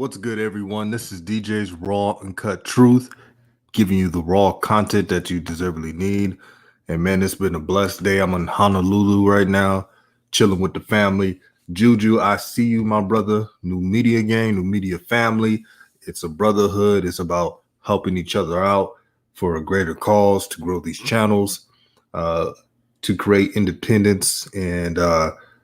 What's good, everyone? This is DJ's Raw Uncut Truth, giving you the raw content that you deservedly need. And man, it's been a blessed day. I'm in Honolulu right now, chilling with the family. Juju, I see you, my brother. New media gang, new media family. It's a brotherhood. It's about helping each other out for a greater cause to grow these channels, to create independence. And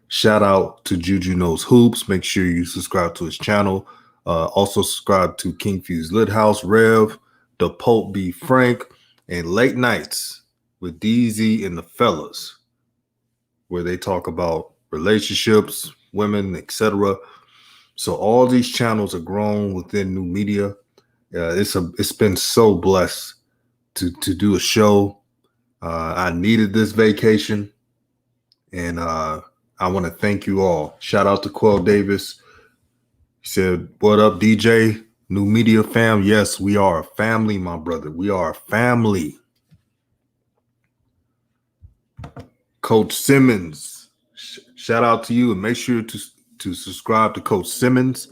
shout out to Juju Knows Hoops. Make sure you subscribe to his channel. Also subscribe to King Fuse Lit House, Rev, The Pope B. Frank, and Late Nights with DZ and the Fellas, where they talk about relationships, women, etc. So all these channels are grown within new media. It's been so blessed to do a show. I needed this vacation, and I want to thank you all. Shout out to Quell Davis. He said, "What up, DJ? New media fam? Yes, we are a family, my brother. We are a family." Coach Simmons, shout out to you, and make sure to subscribe to Coach Simmons.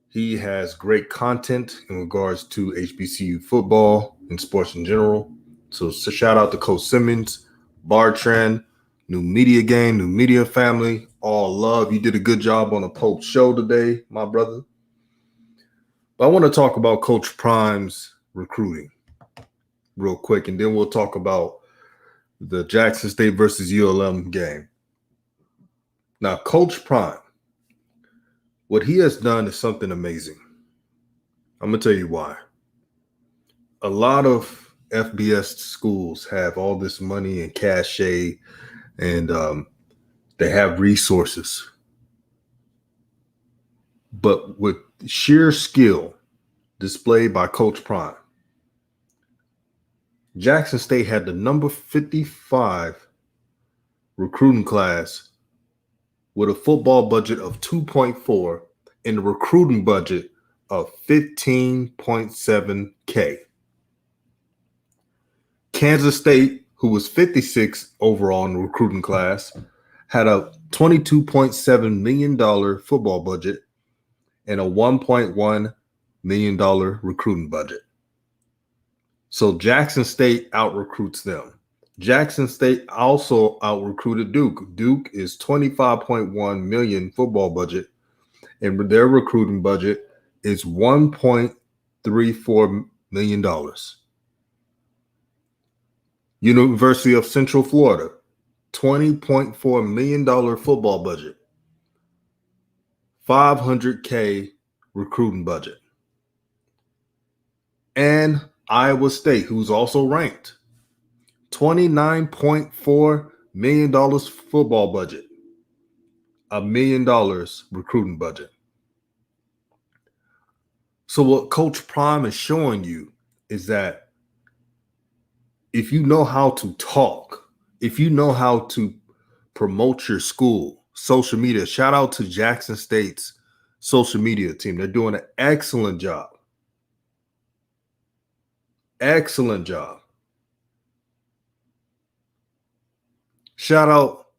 He has great content in regards to HBCU football and sports in general. So shout out to Coach Simmons, Bartran, new media gang, new media family. All love. You did a good job on the Pope show today, my brother. But I want to talk about Coach Prime's recruiting real quick, and then we'll talk about the Jackson State versus ULM game. Now, Coach Prime, what he has done is something amazing. I'm going to tell you why. A lot of FBS schools have all this money and cachet, and they have resources. But with sheer skill displayed by Coach Prime, Jackson State had the number 55 recruiting class with a football budget of 2.4 and a recruiting budget of 15.7K. Kansas State, who was 56 overall in the recruiting class, had a $22.7 million football budget and a $1.1 million recruiting budget. So Jackson State out-recruits them. Jackson State also out-recruited Duke. Duke is $25.1 million football budget, and their recruiting budget is $1.34 million. University of Central Florida, $20.4 million football budget, $500K recruiting budget. And Iowa State, who's also ranked, $29.4 million football budget, $1 million recruiting budget. So what Coach Prime is showing you is that if you know how to talk, if you know how to promote your school, social media, shout out to Jackson State's social media team. They're doing an excellent job. Excellent job. Shout out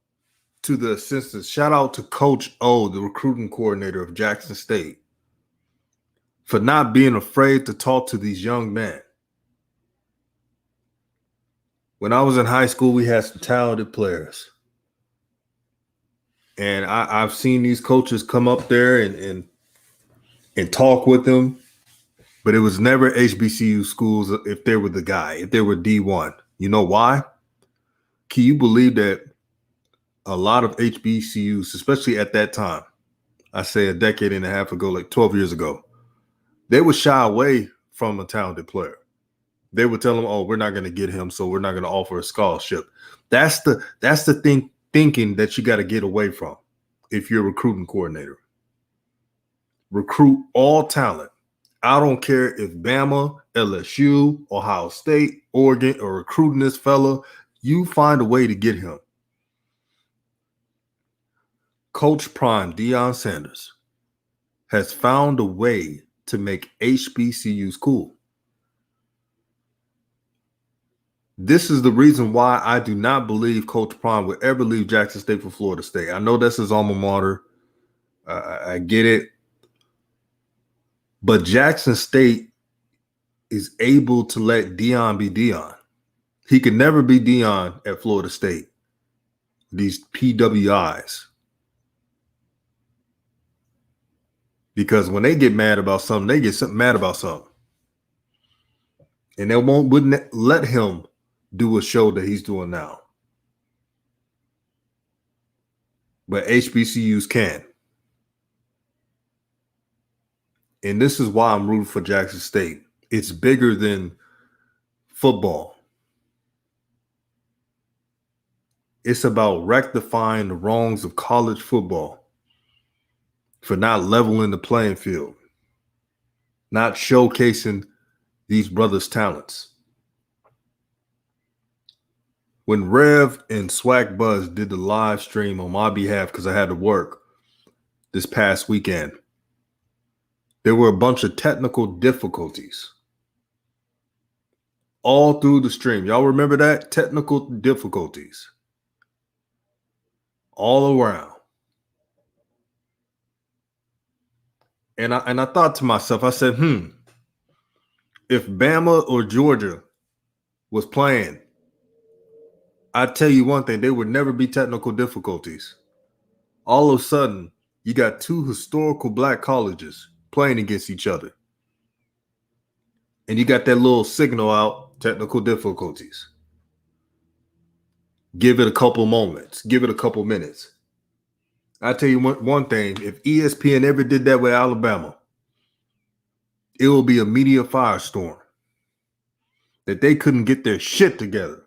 to the assistants. Shout out to Coach O, the recruiting coordinator of Jackson State, for not being afraid to talk to these young men. When I was in high school, we had some talented players. And I've seen these coaches come up there and talk with them. But it was never HBCU schools if they were the guy, if they were D1. You know why? Can you believe that a lot of HBCUs, especially at that time, I say a decade and a half ago, like 12 years ago, they would shy away from a talented player. They would tell them, "Oh, we're not going to get him, so we're not going to offer a scholarship." That's the thinking that you got to get away from if you're a recruiting coordinator. Recruit all talent. I don't care if Bama, LSU, Ohio State, Oregon are recruiting this fella. You find a way to get him. Coach Prime, Deion Sanders, has found a way to make HBCUs cool. This is the reason why I do not believe Coach Prime would ever leave Jackson State for Florida State. I know that's his alma mater. I get it. But Jackson State is able to let Dion be Dion. He could never be Dion at Florida State. These PWIs. Because when they get mad about something, they get mad about something. And they wouldn't let him do a show that he's doing now. But HBCUs can. And this is why I'm rooting for Jackson State. It's bigger than football. It's about rectifying the wrongs of college football for not leveling the playing field, not showcasing these brothers' talents. When Rev and SWAC Buzz did the live stream on my behalf because I had to work this past weekend, there were a bunch of technical difficulties all through the stream. Y'all remember that? Technical difficulties all around. And I thought to myself, I said, if Bama or Georgia was playing, I'd tell you one thing, there would never be technical difficulties. All of a sudden, you got two historical black colleges playing against each other. And you got that little signal out, technical difficulties. Give it a couple moments. Give it a couple minutes. I tell you one thing, if ESPN ever did that with Alabama, it will be a media firestorm that they couldn't get their shit together.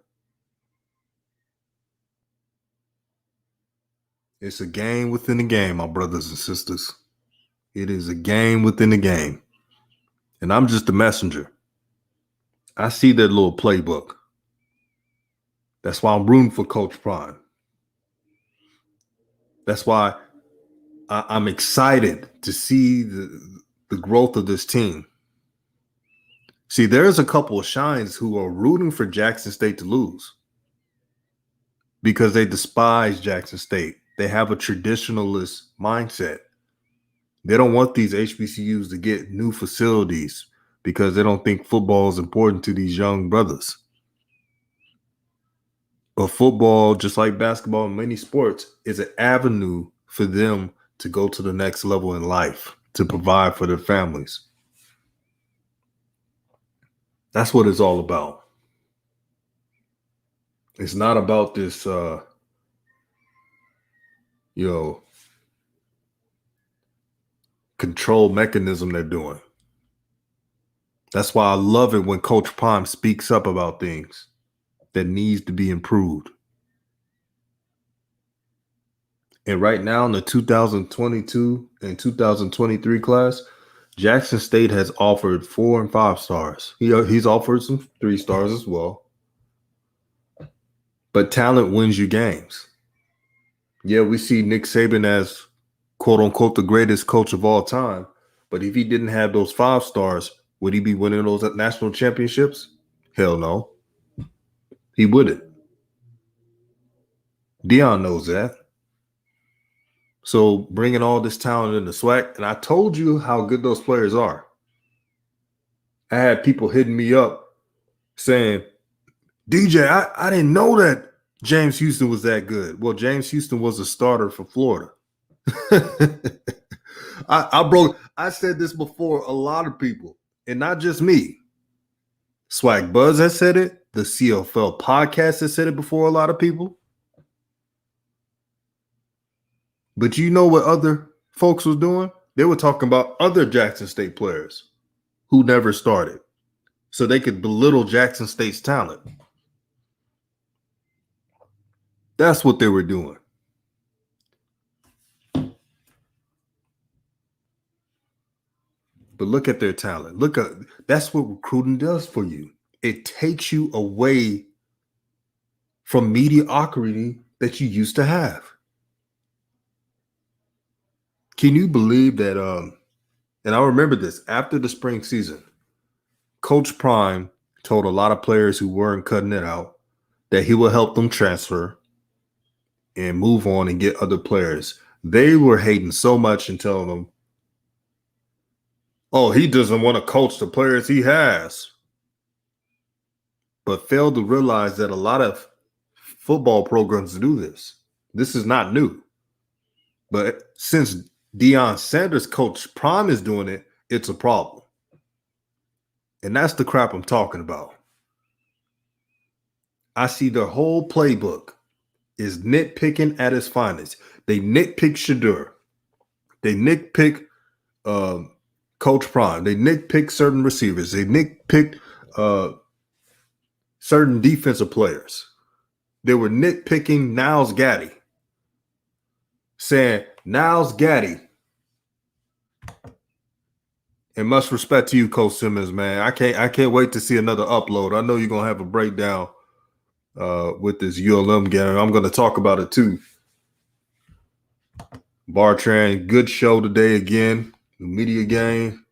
It's a game within a game, my brothers and sisters. It is a game within a game. And I'm just a messenger. I see that little playbook. That's why I'm rooting for Coach Prime. That's why I'm excited to see the growth of this team. See, there's a couple of shines who are rooting for Jackson State to lose because they despise Jackson State. They have a traditionalist mindset. They don't want these HBCUs to get new facilities because they don't think football is important to these young brothers. But football, just like basketball and many sports, is an avenue for them to go to the next level in life, to provide for their families. That's what it's all about. It's not about this, control mechanism they're doing. That's why I love it when Coach Prime speaks up about things that needs to be improved. And right now in the 2022 and 2023 class, Jackson State has offered 4 and 5 stars. He's offered some 3 stars as well. But talent wins you games. Yeah, we see Nick Saban as, quote unquote, the greatest coach of all time. But if he didn't have those 5 stars, would he be winning those national championships? Hell no. He wouldn't. Dion knows that. So bringing all this talent in the SWAC, and I told you how good those players are. I had people hitting me up saying, DJ, I didn't know that James Houston was that good. Well, James Houston was a starter for Florida. I said this before, a lot of people, and not just me. SWAC Buzz has said it. The CFL podcast has said it before a lot of people. But you know what other folks was doing? They were talking about other Jackson State players who never started so they could belittle Jackson State's talent. That's what they were doing. But look at their talent. That's what recruiting does for you. It takes you away from mediocrity that you used to have. Can you believe that? And I remember this after the spring season, Coach Prime told a lot of players who weren't cutting it out that he will help them transfer and move on and get other players. They were hating so much and telling them, oh, he doesn't want to coach the players he has. But failed to realize that a lot of football programs do this. This is not new. But since Deion Sanders' coach Prime is doing it, it's a problem. And that's the crap I'm talking about. I see their whole playbook is nitpicking at its finest. They nitpick Shadur. They nitpick Coach Prime. They nitpick certain receivers. They nitpick certain defensive players. They were nitpicking Niles Gaddy, saying, Niles Gaddy, and much respect to you, Coach Simmons, man. I can't wait to see another upload. I know you're gonna have a breakdown with this ULM game. I'm gonna talk about it too. Bartran, good show today again. The media game.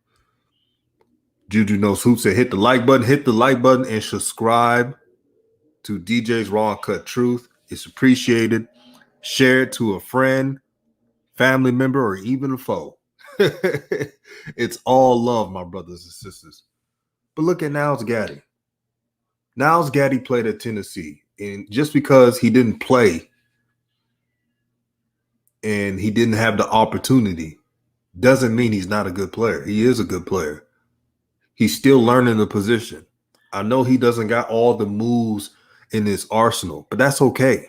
Juju Knows Hoops said hit the like button and subscribe to DJ's Raw and Cut Truth. It's appreciated. Share it to a friend, family member, or even a foe. It's all love, my brothers and sisters. But look at Niles Gaddy. Niles Gaddy played at Tennessee. And just because he didn't play and he didn't have the opportunity doesn't mean he's not a good player. He is a good player. He's still learning the position. I know he doesn't got all the moves in his arsenal, but that's okay.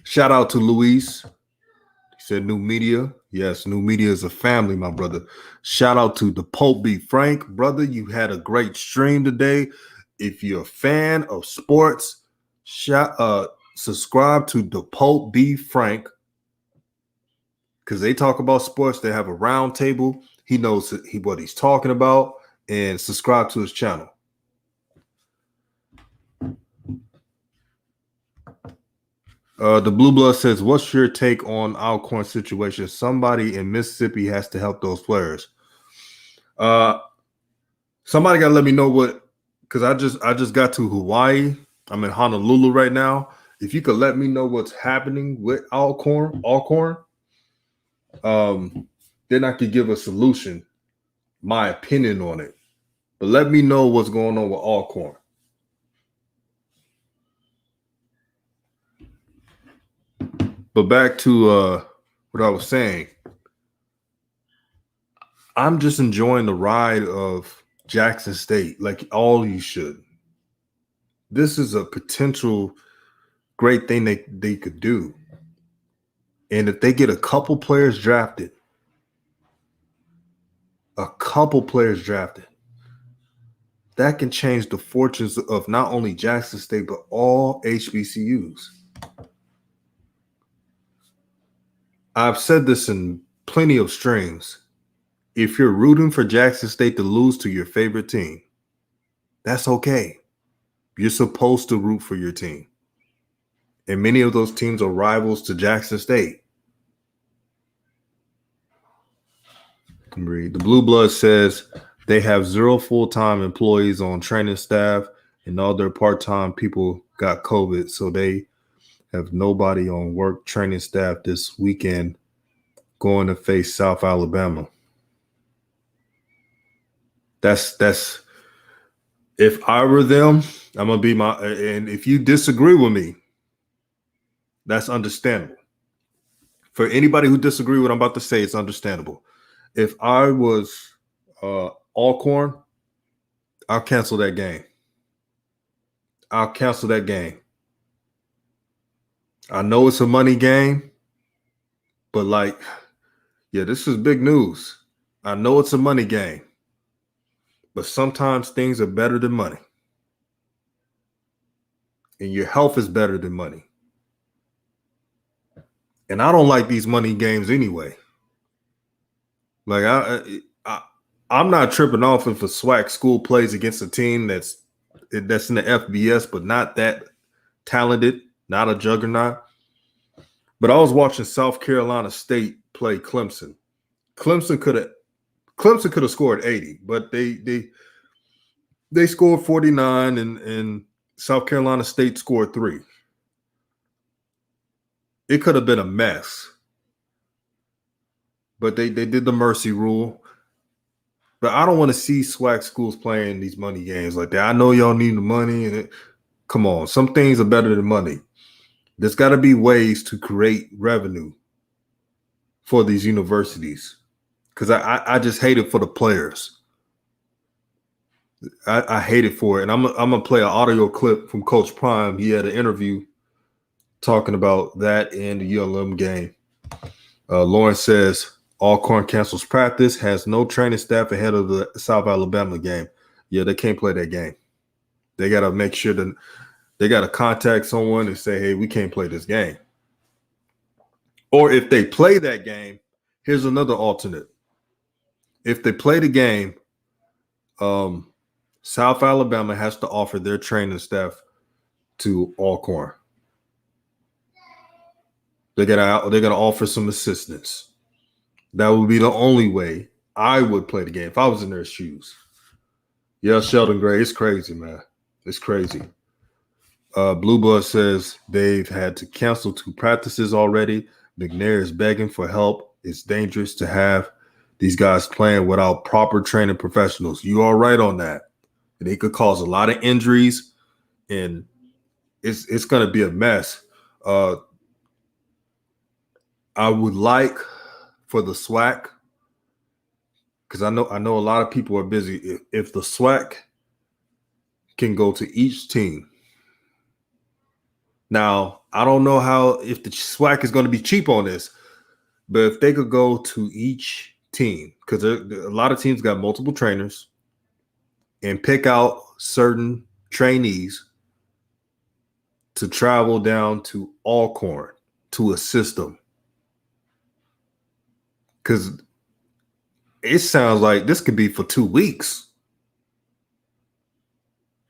Shout out to Luis. He said new media. Yes, new media is a family, my brother. Shout out to the Pope B. Frank. Brother, you had a great stream today. If you're a fan of sports, subscribe to the Pope B. Frank because they talk about sports. They have a round table. He knows what he's talking about, and subscribe to his channel. The Blue Blood says, what's your take on Alcorn situation? Somebody in Mississippi has to help those players. Somebody got to let me know what, because I just got to Hawaii. I'm in Honolulu right now. If you could let me know what's happening with Alcorn, then I could give a solution, my opinion on it. But let me know what's going on with Alcorn. But back to what I was saying. I'm just enjoying the ride of Jackson State, like all you should. This is a potential great thing they could do. And if they get a couple players drafted, that can change the fortunes of not only Jackson State, but all HBCUs. I've said this in plenty of streams. If you're rooting for Jackson State to lose to your favorite team, that's okay. You're supposed to root for your team. And many of those teams are rivals to Jackson State. The Blue Blood says they have 0 full-time employees on training staff, and all their part-time people got COVID, so they have nobody on work training staff this weekend going to face South Alabama. That's if I were them, I'm gonna be and if you disagree with me, that's understandable. For anybody who disagree with what I'm about to say, it's understandable. If I was Alcorn, I'll cancel that game. I know it's a money game, but this is big news. I know it's a money game, but sometimes things are better than money. And your health is better than money. And I don't like these money games anyway. Like I'm not tripping off if a SWAC school plays against a team that's in the FBS, but not that talented, not a juggernaut. But I was watching South Carolina State play Clemson. Clemson could have scored 80, but they scored 49, and South Carolina State scored 3. it could have been a mess. But they did the mercy rule. But I don't want to see SWAC schools playing these money games like that. I know y'all need the money, and come on, some things are better than money. There's got to be ways to create revenue for these universities, because I just hate it for the players. I hate it for it, and I'm gonna play an audio clip from Coach Prime. He had an interview talking about that in the ULM game. Lawrence says Alcorn cancels practice, has no training staff ahead of the South Alabama game. Yeah, they can't play that game. They got to make sure that they got to contact someone and say, hey, we can't play this game. Or if they play that game, here's another alternate. If they play the game, South Alabama has to offer their training staff to Alcorn. They're gonna offer some assistance. That would be the only way I would play the game if I was in their shoes. Yeah, Sheldon Gray, it's crazy, man. It's crazy. Blue Blood says they've had to cancel 2 practices already. McNair is begging for help. It's dangerous to have these guys playing without proper training professionals. You are right on that. And it could cause a lot of injuries, and it's going to be a mess. I would like for the SWAC, because I know a lot of people are busy. If the SWAC can go to each team. Now, I don't know if the SWAC is going to be cheap on this, but if they could go to each team, because a lot of teams got multiple trainers, and pick out certain trainees to travel down to Alcorn to assist them. Because it sounds like this could be for 2 weeks.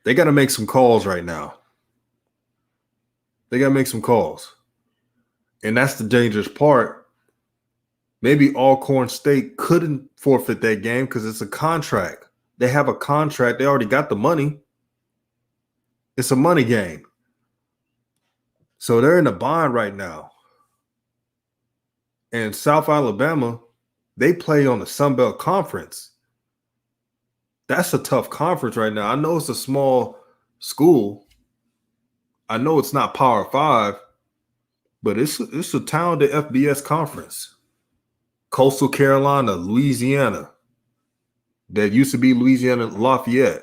They got to make some calls right now. They got to make some calls. And that's the dangerous part. Maybe Alcorn State couldn't forfeit that game because it's a contract. They have a contract. They already got the money. It's a money game. So they're in a bind right now. And South Alabama, they play on the Sun Belt Conference. That's a tough conference right now. I know it's a small school. I know it's not Power 5, but it's a talented FBS conference. Coastal Carolina, Louisiana. That used to be Louisiana Lafayette.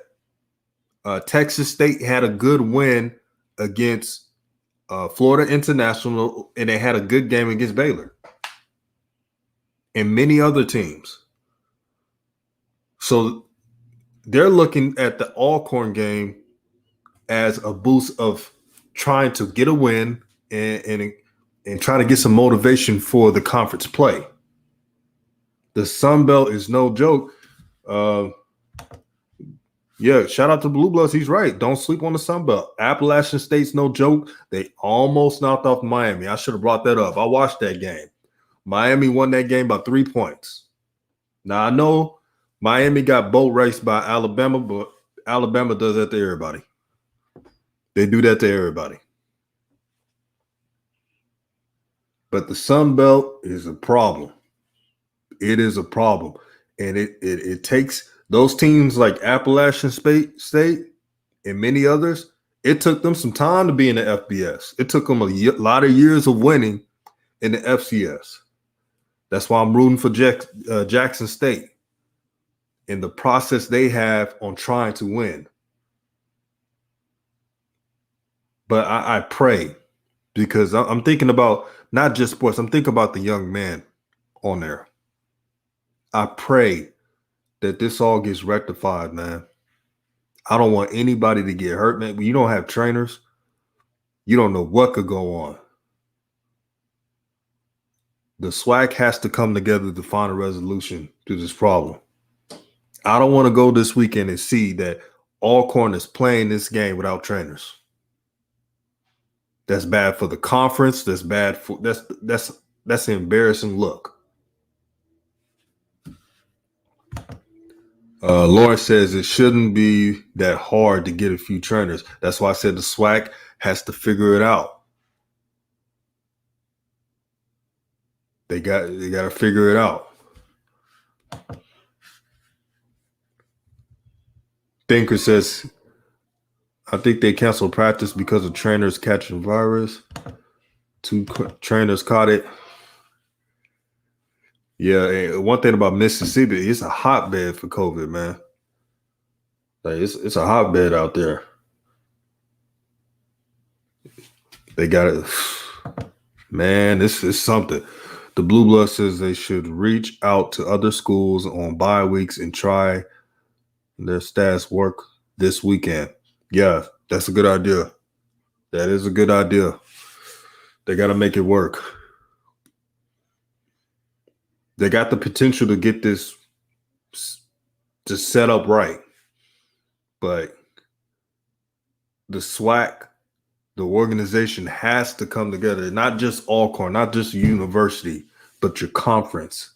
Texas State had a good win against Florida International, and they had a good game against Baylor. And many other teams. So they're looking at the Alcorn game as a boost of trying to get a win and trying to get some motivation for the conference play. The Sun Belt is no joke. Yeah, shout out to Blue Bloods. He's right. Don't sleep on the Sun Belt. Appalachian State's no joke. They almost knocked off Miami. I should have brought that up. I watched that game. Miami won that game by 3 points. Now, I know Miami got boat raced by Alabama, but Alabama does that to everybody. They do that to everybody. But the Sun Belt is a problem. It is a problem. And it takes those teams like Appalachian State and many others, it took them some time to be in the FBS. It took them a lot of years of winning in the FCS. That's why I'm rooting for Jackson State and the process they have on trying to win. But I pray, because I'm thinking about not just sports. I'm thinking about the young man on there. I pray that this all gets rectified, man. I don't want anybody to get hurt, man. When you don't have trainers, you don't know what could go on. The SWAC has to come together to find a resolution to this problem. I don't want to go this weekend and see that Alcorn is playing this game without trainers. That's bad for the conference. That's bad for that's an embarrassing look. Lawrence says it shouldn't be that hard to get a few trainers. That's why I said the SWAC has to figure it out. They got to figure it out. Thinker says, I think they canceled practice because of trainers catching virus. 2 trainers caught it. Yeah, one thing about Mississippi, it's a hotbed for COVID, man. Like it's a hotbed out there. They got it. Man, this is something. The Blue Blood says they should reach out to other schools on bye weeks and try their stats work this weekend. Yeah, that's a good idea. That is a good idea. They got to make it work. They got the potential to get this just set up right. But the SWAC, the organization has to come together, not just Alcorn, not just a university, but your conference.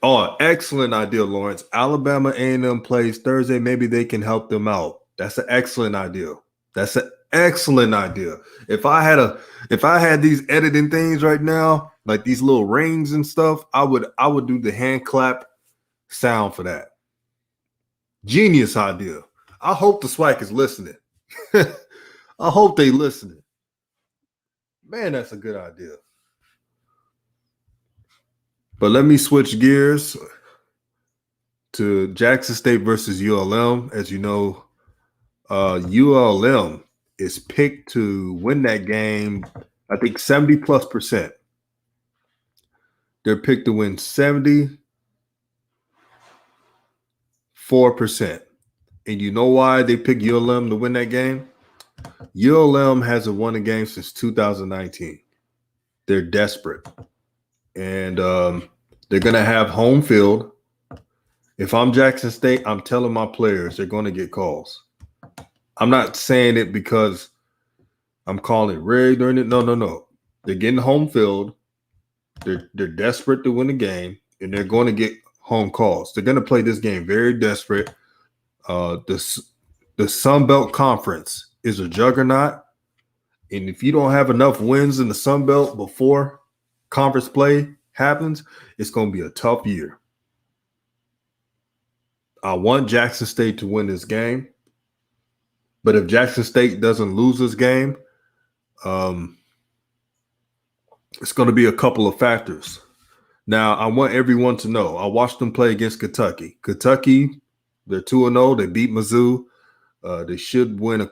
Oh, excellent idea, Lawrence. Alabama A&M plays Thursday. Maybe they can help them out. That's an excellent idea. That's an excellent idea. If I had these editing things right now, like these little rings and stuff, I would do the hand clap sound for that. Genius idea. I hope the SWAC is listening. I hope they listening. Man, that's a good idea. But let me switch gears to Jackson State versus ULM. As you know, ULM is picked to win that game, I think 70+%. They're picked to win 74%. And you know why they picked ULM to win that game? ULM hasn't won a game since 2019. They're desperate. And they're going to have home field. If I'm Jackson State, I'm telling my players they're going to get calls. I'm not saying it because I'm calling it rigged or anything. No. They're getting home field. They're desperate to win the game, and they're going to get home calls. They're going to play this game very desperate. The Sun Belt Conference is a juggernaut, and if you don't have enough wins in the Sun Belt before conference play happens, it's going to be a tough year. I want Jackson State to win this game, but if Jackson State doesn't lose this game, it's going to be a couple of factors. Now, I want everyone to know, I watched them play against Kentucky. Kentucky, they're 2-0. They beat Mizzou. They should win a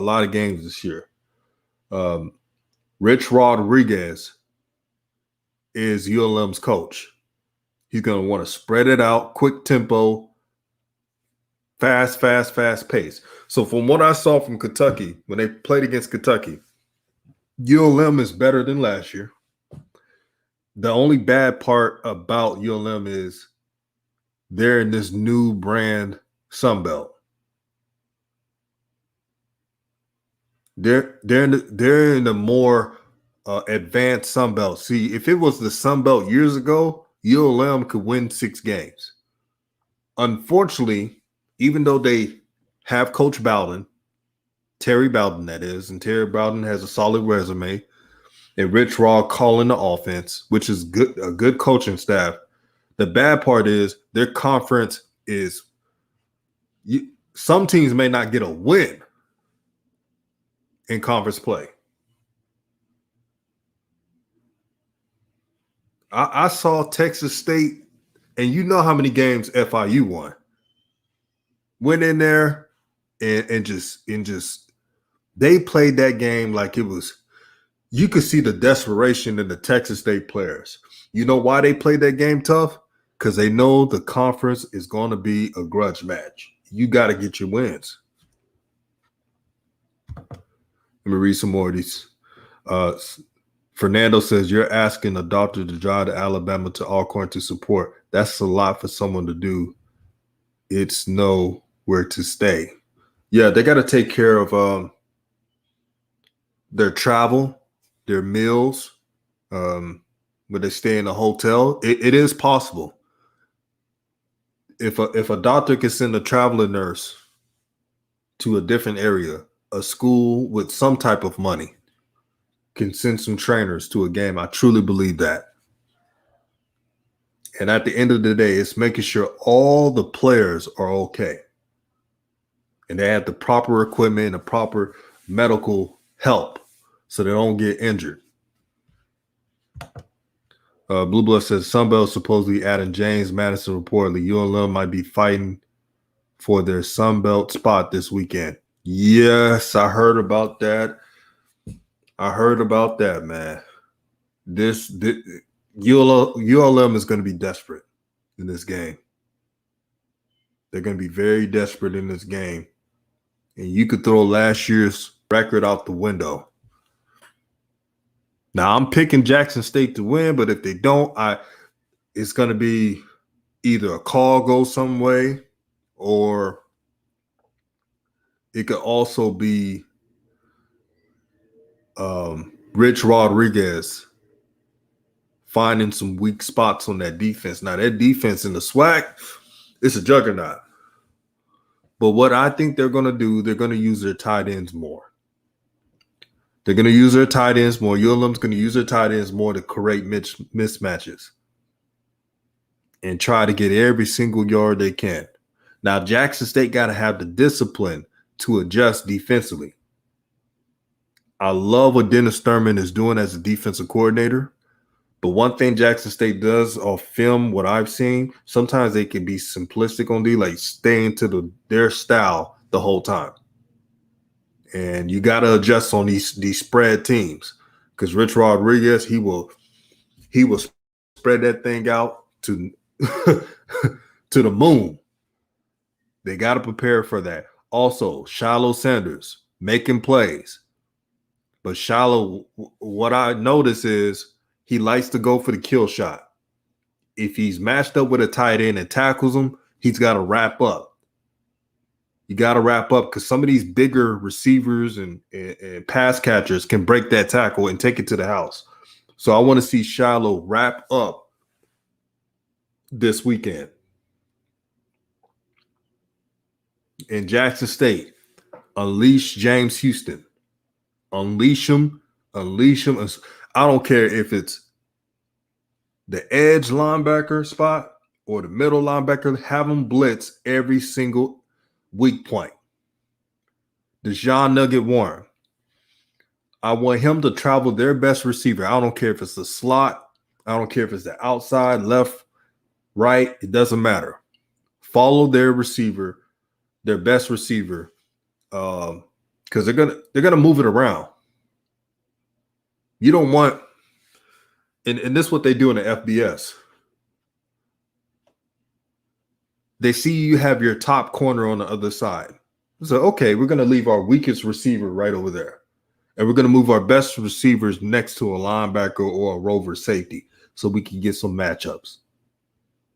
lot of games this year. Rich Rodriguez is ULM's coach. He's going to want to spread it out, quick tempo, fast pace. So from what I saw from Kentucky, when they played against Kentucky, ULM is better than last year. The only bad part about ULM is they're in this new brand Sun Belt. They're in the more advanced Sun Belt. See, if it was the Sun Belt years ago, ULM could win 6 games. Unfortunately, even though they have Coach Bowden, Terry Bowden that is, and Terry Bowden has a solid resume, and Rich Rod calling the offense, which is a good coaching staff. The bad part is their conference is some teams may not get a win in conference play. I saw Texas State, and you know how many games FIU won. Went in there and just they played that game like it was. You could see the desperation in the Texas State players. You know why they played that game tough? Because they know the conference is going to be a grudge match. You got to get your wins. Let me read some more of these. Fernando says, you're asking a doctor to drive to Alabama to Alcorn to support. That's a lot for someone to do. It's nowhere to stay. Yeah, they got to take care of their travel, their meals, when they stay in a hotel. It is possible. If a doctor can send a traveler nurse to a different area, a school with some type of money, can send some trainers to a game. I truly believe that. And at the end of the day, it's making sure all the players are okay. And they have the proper equipment and the proper medical help so they don't get injured. Blue Blood says Sunbelt supposedly adding James Madison reportedly. ULM might be fighting for their Sunbelt spot this weekend. Yes, I heard about that. Man. This ULM is going to be desperate in this game. They're going to be very desperate in this game. And you could throw last year's record out the window. Now, I'm picking Jackson State to win, but if they don't, it's going to be either a call goes some way, or it could also be Rich Rodriguez finding some weak spots on that defense. Now, that defense in the SWAC, it's a juggernaut. But what I think they're going to do, they're going to use their tight ends more. They're going to use their tight ends more. ULM's going to use their tight ends more to create mismatches and try to get every single yard they can. Now, Jackson State got to have the discipline to adjust defensively. I love what Dennis Thurman is doing as a defensive coordinator. But one thing Jackson State does off film, what I've seen, sometimes they can be simplistic on D, like staying to their style the whole time. And you got to adjust on these spread teams, because Rich Rodriguez, he will spread that thing out to to the moon. They got to prepare for that. Also, Shiloh Sanders making plays. But Shiloh, what I notice is he likes to go for the kill shot. If he's matched up with a tight end and tackles him, he's got to wrap up. You got to wrap up, because some of these bigger receivers and pass catchers can break that tackle and take it to the house. So I want to see Shiloh wrap up this weekend. In Jackson State, unleash James Houston. Unleash him. Unleash him. I don't care if it's the edge linebacker spot or the middle linebacker. Have them blitz every single weak point. Deshaun Nugget Warren. I want him to travel their best receiver. I don't care if it's the slot. I don't care if it's the outside, left, right. It doesn't matter. Follow their receiver, their best receiver, because they're gonna move it around. You don't want, and this is what they do in the FBS. They see you have your top corner on the other side. So, okay, we're going to leave our weakest receiver right over there. And we're going to move our best receivers next to a linebacker or a rover safety so we can get some matchups.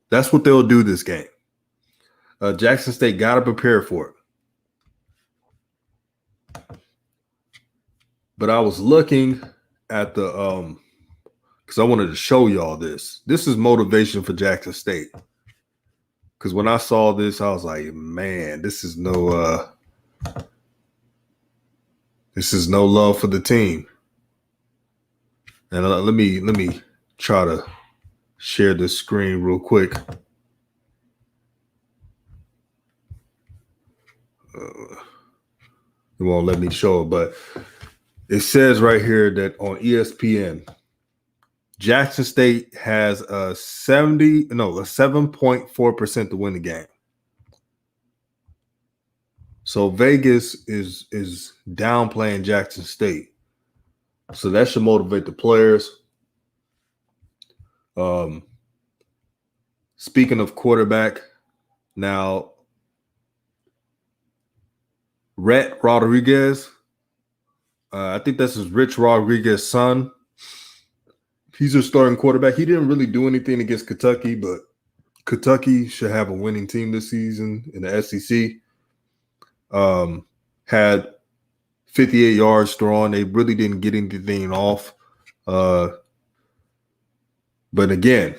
That's what they'll do this game. Jackson State got to prepare for it. But I was looking at the because I wanted to show y'all this. This is motivation for Jackson State. Because when I saw this, I was like, man, this is no love for the team. And let me try to share this screen real quick. It won't let me show it, but it says right here that on ESPN, Jackson State has a 7.4% to win the game. So Vegas is downplaying Jackson State. So that should motivate the players. Speaking of quarterback, now Rhett Rodriguez, I think this is Rich Rodriguez's son. He's a starting quarterback. He didn't really do anything against Kentucky, but Kentucky should have a winning team this season in the SEC. Had 58 yards thrown. They really didn't get anything off. But again,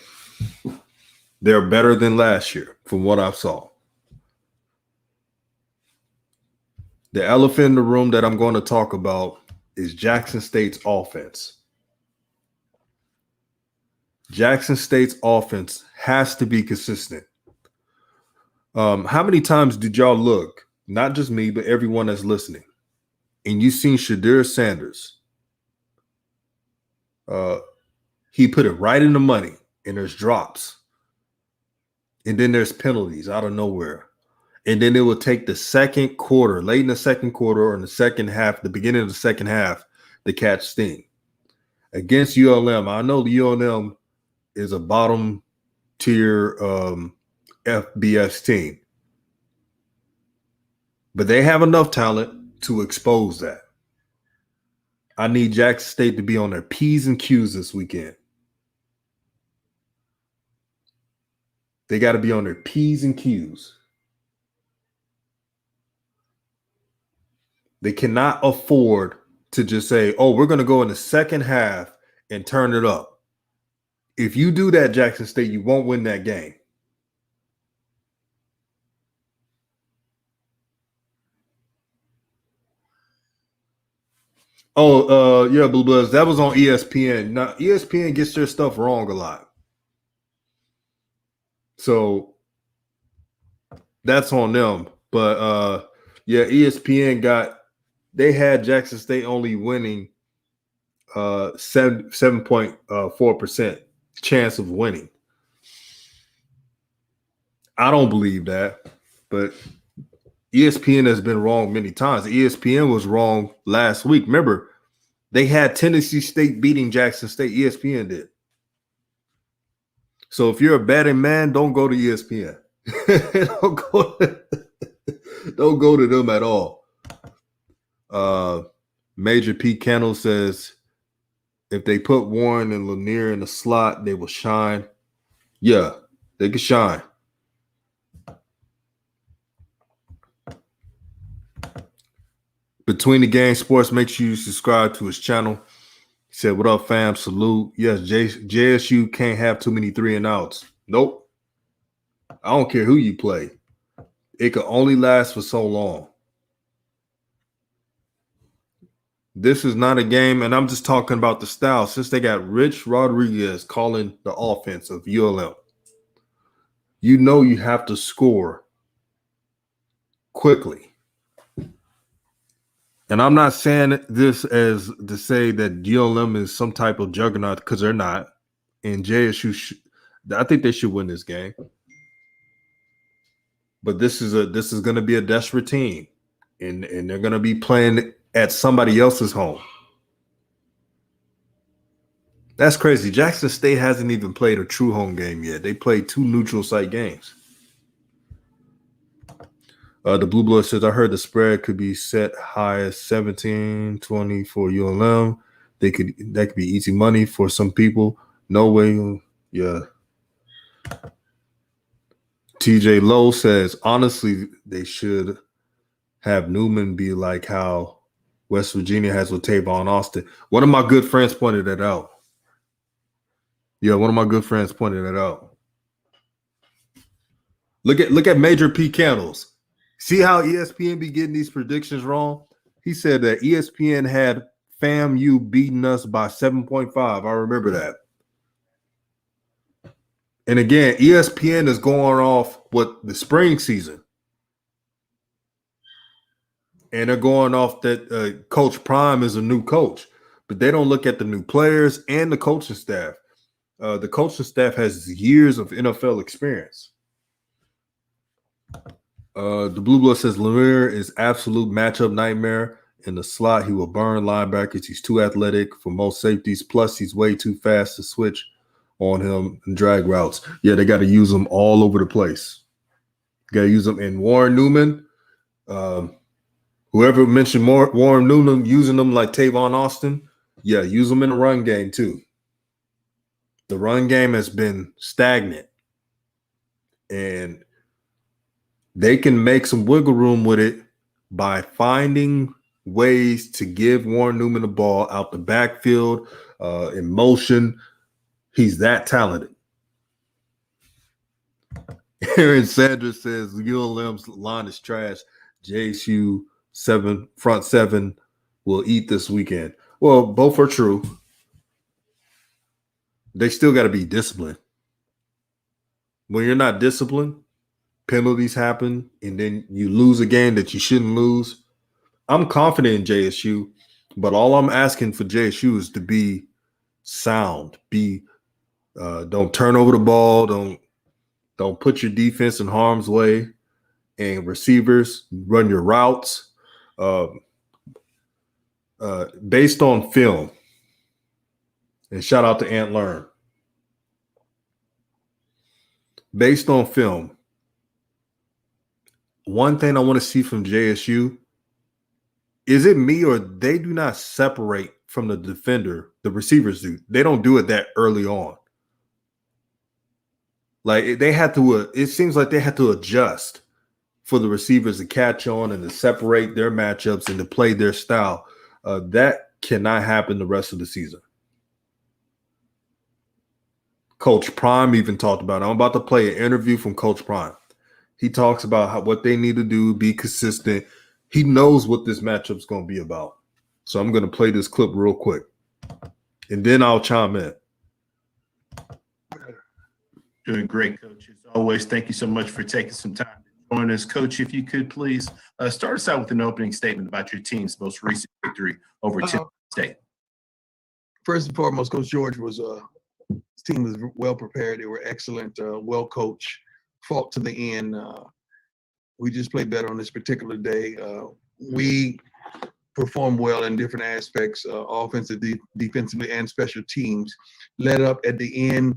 they're better than last year from what I saw. The elephant in the room that I'm going to talk about is Jackson State's offense. Jackson State's offense has to be consistent. How many times did y'all look, not just me, but everyone that's listening, and you seen Shadir Sanders? He put it right in the money, and there's drops. And then there's penalties out of nowhere. And then it will take the second quarter, late in the second quarter or in the second half, the beginning of the second half, to catch Sting. Against ULM, I know the ULM is a bottom tier FBS team. But they have enough talent to expose that. I need Jackson State to be on their P's and Q's this weekend. They got to be on their P's and Q's. They cannot afford to just say, oh, we're going to go in the second half and turn it up. If you do that, Jackson State, you won't win that game. Oh, yeah, Blue Bloods. That was on ESPN. Now, ESPN gets their stuff wrong a lot. So that's on them. But yeah, ESPN they had Jackson State only winning 7.4% chance of winning. I don't believe that, but ESPN has been wrong many times. ESPN was wrong last week. Remember, they had Tennessee State beating Jackson State. ESPN did. So if you're a betting man, don't go to ESPN. Don't go to them at all. Major P. Candle says, if they put Warren and Lanier in the slot, they will shine. Yeah, they can shine. Between the Game Sports, make sure you subscribe to his channel. He said, what up, fam? Salute. Yes, JSU can't have too many 3-and-outs. Nope. I don't care who you play. It can only last for so long. This is not a game, and I'm just talking about the style. Since they got Rich Rodriguez calling the offense of ULM, you know you have to score quickly. And I'm not saying this as to say that ULM is some type of juggernaut, because they're not. And JSU, I think they should win this game. But this is going to be a desperate team, and they're going to be playing at somebody else's home. That's crazy. Jackson State hasn't even played a true home game yet. They played 2 neutral site games. The Blue Blood says, I heard the spread could be set high as 17-20 for ULM. That could be easy money for some people. No way. Yeah. TJ Lowe says, honestly, they should have Newman be like how West Virginia has with Tavon Austin. One of my good friends pointed that out. Yeah, one of my good friends pointed that out. Look at Major P. Candles. See how ESPN be getting these predictions wrong? He said that ESPN had FAMU beating us by 7.5. I remember that. And again, ESPN is going off what the spring season. And they're going off that Coach Prime is a new coach. But they don't look at the new players and the coaching staff. The coaching staff has years of NFL experience. The Blue Blood says Lanier is absolute matchup nightmare. In the slot, he will burn linebackers. He's too athletic for most safeties. Plus, he's way too fast to switch on him and drag routes. Yeah, they got to use him all over the place. Got to use him in Warren Newman. Whoever mentioned Warren Newman using them like Tavon Austin, yeah, use them in the run game too. The run game has been stagnant, and they can make some wiggle room with it by finding ways to give Warren Newman the ball out the backfield, in motion. He's that talented. Aaron Sanders says ULM's line is trash. JSU front seven will eat this weekend. Well, both are true. They still got to be disciplined. When you're not disciplined, penalties happen, and then you lose a game that you shouldn't lose. I'm confident in JSU, but all I'm asking for JSU is to be sound. Don't turn over the ball. Don't put your defense in harm's way. And receivers, run your routes based on film. And shout out to Ant Learn. Based on film, one thing I want to see from JSU, is it me or they do not separate from the defender, the receivers do. They don't do it that early on. Like they had to, it seems like they had to adjust for the receivers to catch on and to separate their matchups and to play their style. That cannot happen the rest of the season. Coach Prime even talked about it. I'm about to play an interview from Coach Prime. He talks about what they need to do, be consistent. He knows what this matchup's going to be about. So I'm going to play this clip real quick, and then I'll chime in. Doing great, Coach. As always, thank you so much for taking some time to join us. Coach, if you could please start us out with an opening statement about your team's most recent victory over Alcorn State. First and foremost, Coach George his team was well prepared. They were excellent, well coached, fought to the end. We just played better on this particular day. We performed well in different aspects, offensively, defensively, and special teams. Led up at the end.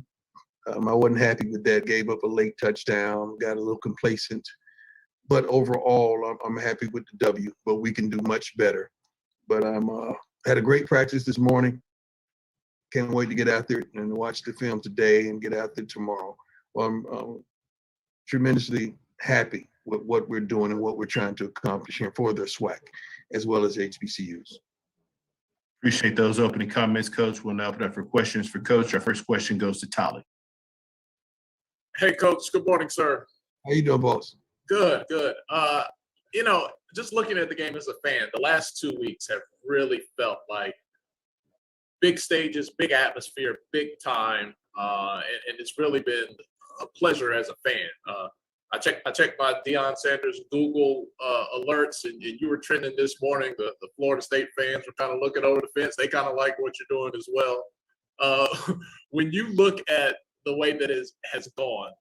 I wasn't happy with that. Gave up a late touchdown. Got a little complacent. But overall, I'm happy with the W. But we can do much better. But had a great practice this morning. Can't wait to get out there and watch the film today and get out there tomorrow. Well, I'm tremendously happy with what we're doing and what we're trying to accomplish here for the SWAC as well as HBCUs. Appreciate those opening comments, Coach. We'll now open up for questions for Coach. Our first question goes to Tolly. Hey, Coach. Good morning, sir. How you doing, boss? Good, good. Just looking at the game as a fan, the last 2 weeks have really felt like big stages, big atmosphere, big time, and it's really been a pleasure as a fan. I checked my Deion Sanders Google alerts, and you were trending this morning. The Florida State fans were kind of looking over the fence. They kind of like what you're doing as well. When you look at the way that it has gone,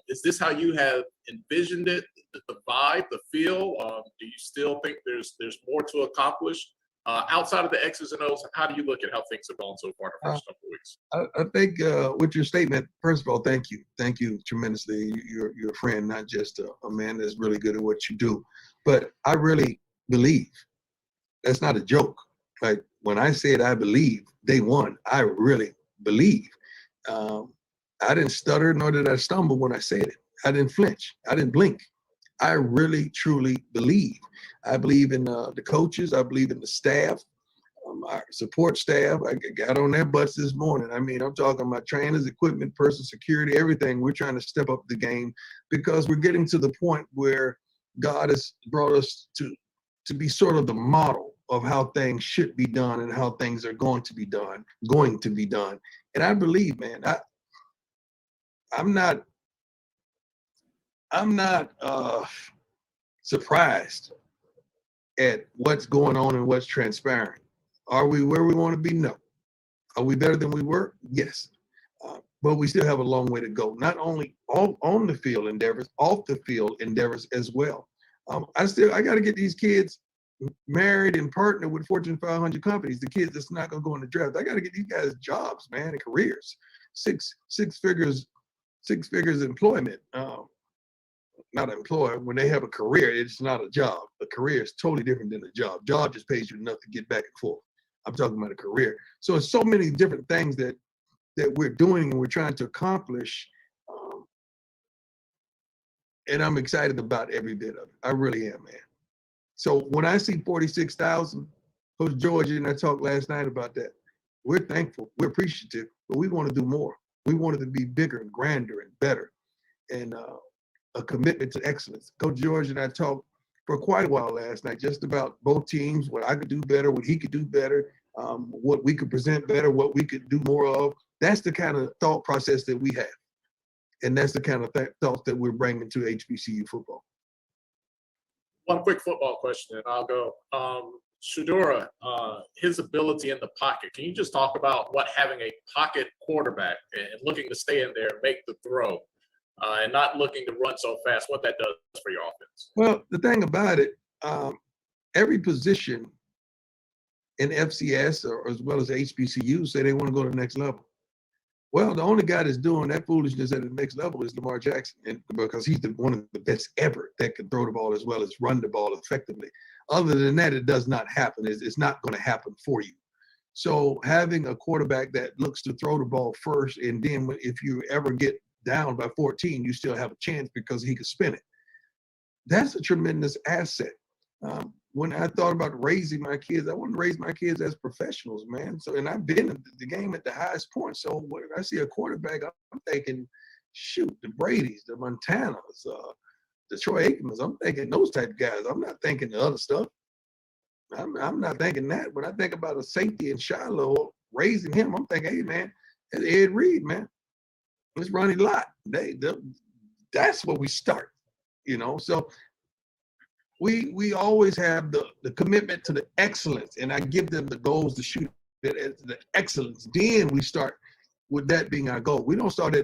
is this how you have envisioned it? The vibe, the feel? Do you still think there's more to accomplish? Outside of the X's and O's, how do you look at how things have gone so far in the first couple of weeks? I think with your statement, first of all, thank you. Thank you tremendously. You're a friend, not just a man that's really good at what you do. But I really believe. That's not a joke. Like when I said I believe, day one, I really believe. I didn't stutter, nor did I stumble when I said it. I didn't flinch. I didn't blink. I really, truly believe. I believe in the coaches. I believe in the staff, our support staff. I got on their butts this morning. I mean, I'm talking about trainers, equipment, personal security, everything. We're trying to step up the game because we're getting to the point where God has brought us to be sort of the model of how things should be done and how things are going to be done. And I believe, man, I'm not surprised at what's going on and what's transpiring. Are we where we want to be? No. Are we better than we were? Yes. But we still have a long way to go, not only on the field endeavors, off the field endeavors as well. I got to get these kids married and partnered with Fortune 500 companies, the kids that's not going to go in the draft. I got to get these guys jobs, man, and careers, six figures employment. Not an employer. When they have a career, it's not a job. A career is totally different than a job. Job just pays you enough to get back and forth. I'm talking about a career. So it's so many different things that we're doing and we're trying to accomplish. And I'm excited about every bit of it. I really am, man. So when I see 46,000, Coach George and I talked last night about that. We're thankful. We're appreciative, but we want to do more. We want it to be bigger and grander and better. And a commitment to excellence. Coach George and I talked for quite a while last night, just about both teams, what I could do better, what he could do better, what we could present better, what we could do more of. That's the kind of thought process that we have. And that's the kind of thoughts that we're bringing to HBCU football. One quick football question, and I'll go. Shedeur, his ability in the pocket. Can you just talk about what having a pocket quarterback and looking to stay in there and make the throw and not looking to run so fast, what that does for your offense? Well, the thing about it, every position in FCS or as well as HBCU say they want to go to the next level. Well, the only guy that's doing that foolishness at the next level is Lamar Jackson, because he's one of the best ever that can throw the ball as well as run the ball effectively. Other than that, it does not happen. It's not going to happen for you. So having a quarterback that looks to throw the ball first, and then if you ever get down by 14, you still have a chance because he could spin it. That's a tremendous asset. When I thought about raising my kids, I want to raise my kids as professionals, man. So, and I've been in the game at the highest point. So when I see a quarterback, I'm thinking, shoot, the Bradys, the Montanas, the Troy Aikmans. I'm thinking those type of guys. I'm not thinking the other stuff. I'm not thinking that. When I think about a safety in Shiloh, raising him, I'm thinking, hey, man, that's Ed Reed, man. Let's run it a lot. That's where we start, you know. So we always have the commitment to the excellence, and I give them the goals to shoot at the excellence. Then we start with that being our goal. We don't start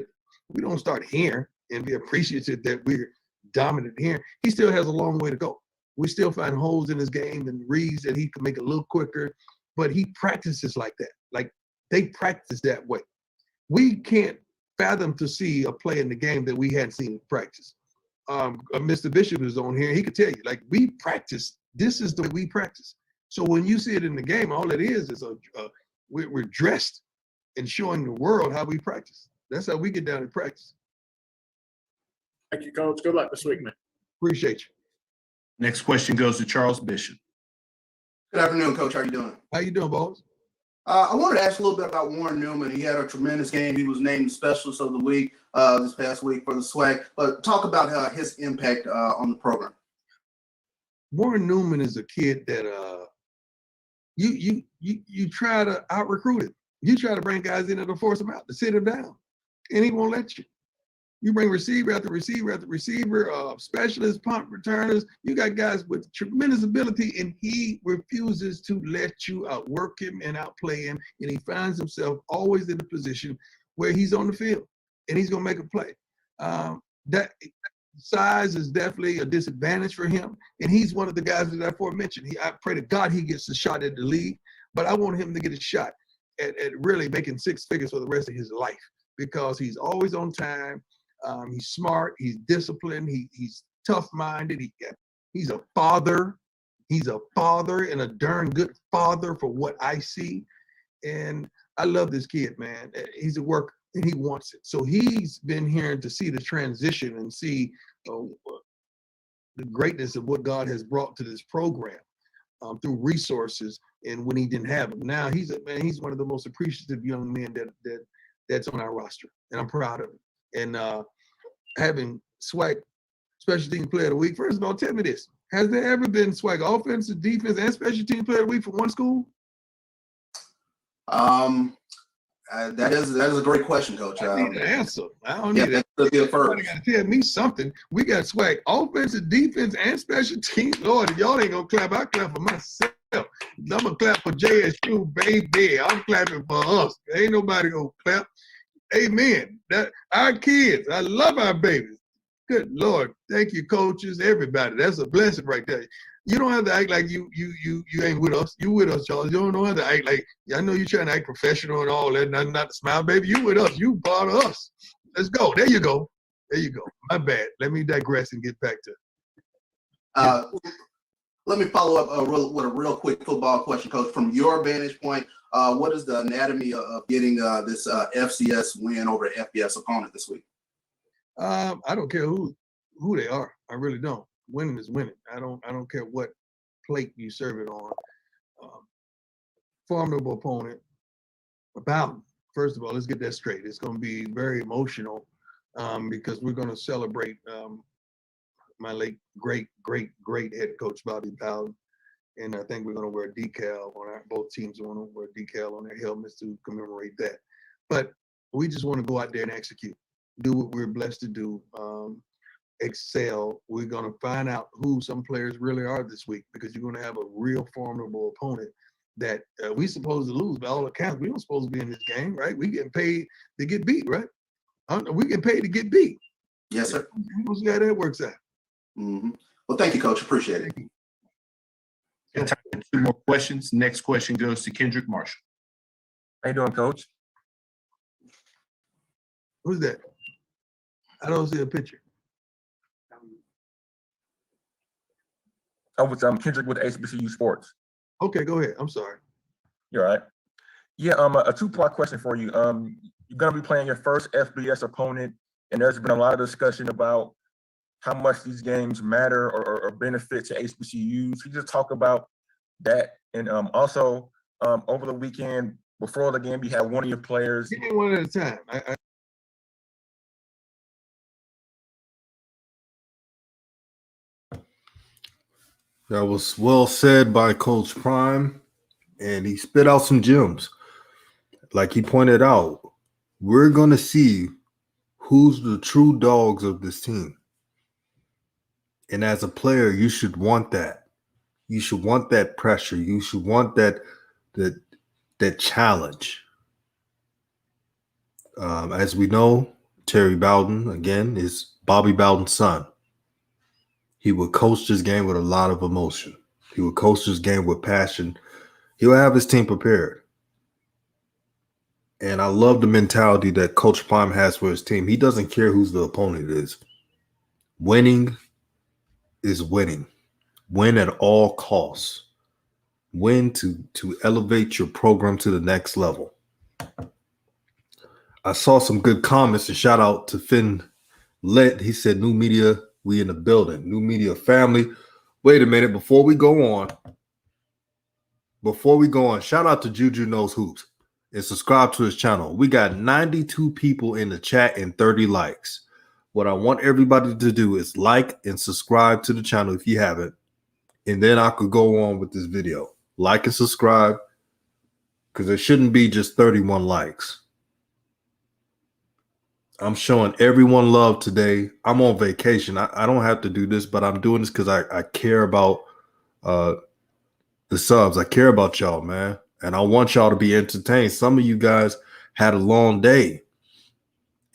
here and be appreciative that we're dominant here. He still has a long way to go. We still find holes in his game and reads that he can make a little quicker, but he practices like that. Like they practice that way. We can't fathom to see a play in the game that we hadn't seen in practice. Mr. Bishop is on here. He could tell you, like, we practice. This is the way we practice. So when you see it in the game, all it is we're dressed and showing the world how we practice. That's how we get down and practice. Thank you, Coach. Good luck this week, man. Appreciate you. Next question goes to Charles Bishop. Good afternoon, Coach. How you doing? How you doing, boss? I wanted to ask a little bit about Warren Newman. He had a tremendous game. He was named Specialist of the Week this past week for the SWAC. But talk about his impact on the program. Warren Newman is a kid that you try to out-recruit him. You try to bring guys in there to force him out, to sit him down, and he won't let you. You bring receiver after receiver after receiver, specialists, punt returners. You got guys with tremendous ability, and he refuses to let you outwork him and outplay him. And he finds himself always in a position where he's on the field and he's going to make a play. That size is definitely a disadvantage for him. And he's one of the guys that I aforementioned. I pray to God he gets a shot at the league, but I want him to get a shot at really making six figures for the rest of his life, because he's always on time. He's smart. He's disciplined. He's tough-minded. He's a father. He's a father, and a darn good father for what I see. And I love this kid, man. He's a worker, and he wants it. So he's been here to see the transition and see the greatness of what God has brought to this program through resources, and when he didn't have them. Now he's one of the most appreciative young men that's on our roster, and I'm proud of him. And having SWAC Special Team Player of the Week, first of all, tell me this. Has there ever been SWAC offensive, defense, and Special Team Player of the Week for one school? That is a great question, Coach. I need an answer. I don't need that. That's a first. You got to tell me something. We got SWAC offensive, defense, and special teams. Lord, if y'all ain't going to clap, I clap for myself. I'm going to clap for JSU, baby. I'm clapping for us. Ain't nobody going to clap. Amen. That our kids, I love our babies. Good Lord. Thank you, coaches, everybody. That's a blessing right there. You don't have to act like you ain't with us. You with us, Charles. You don't have to act like, I know you're trying to act professional and all that, not to smile, baby. You with us. You part of us. Let's go. There you go. There you go. My bad. Let me digress and get back to Let me follow up with a real quick football question, Coach. From your vantage point, what is the anatomy of getting this FCS win over an FBS opponent this week? I don't care who they are. I really don't. Winning is winning. I don't care what plate you serve it on. Formidable opponent. About, first of all, let's get that straight. It's going to be very emotional because we're going to celebrate my late great head coach Bobby Bowden, and I think we're going to wear a decal on both teams want to wear a decal on their helmets to commemorate that. But we just want to go out there and execute, do what we're blessed to do, excel. We're going to find out who some players really are this week, because you're going to have a real formidable opponent that we supposed to lose by all accounts. We don't supposed to be in this game, right? We getting paid to get beat, right? We get paid to get beat. Yes, sir. We'll see how that works out. Mm-hmm. Well, thank you, Coach. Appreciate it. Got time for 2 more questions. Next question goes to Kendrick Marshall. How you doing, Coach? Who's that? I don't see a picture. I'm Kendrick with HBCU Sports. Okay, go ahead. I'm sorry. You're all right. Yeah, a 2-part question for you. You're gonna be playing your first FBS opponent, and there's been a lot of discussion about how much these games matter or benefit to HBCUs. Can you just talk about that? And also, over the weekend, before the game, you had one of your players. Give me one at a time. That was well said by Coach Prime, and he spit out some gems. Like he pointed out, we're going to see who's the true dogs of this team. And as a player, you should want that. You should want that pressure. You should want that challenge. As we know, Terry Bowden, again, is Bobby Bowden's son. He would coach this game with a lot of emotion. He would coach this game with passion. He would have his team prepared. And I love the mentality that Coach Prime has for his team. He doesn't care who the opponent is. Winning is winning. Win at all costs. Win to elevate your program to the next level. I saw some good comments, and shout out to Finn Lett. He said, "New media, we in the building. New media family." Wait a minute, before we go on, shout out to Juju Knows Hoops and subscribe to his channel. We got 92 people in the chat and 30 likes. What I want everybody to do is like and subscribe to the channel if you haven't, and then I could go on with this video. Like and subscribe, because there shouldn't be just 31 likes. I'm showing everyone love today. I'm on vacation. I don't have to do this, but I'm doing this because I care about the subs. I care about y'all, man. And I want y'all to be entertained. Some of you guys had a long day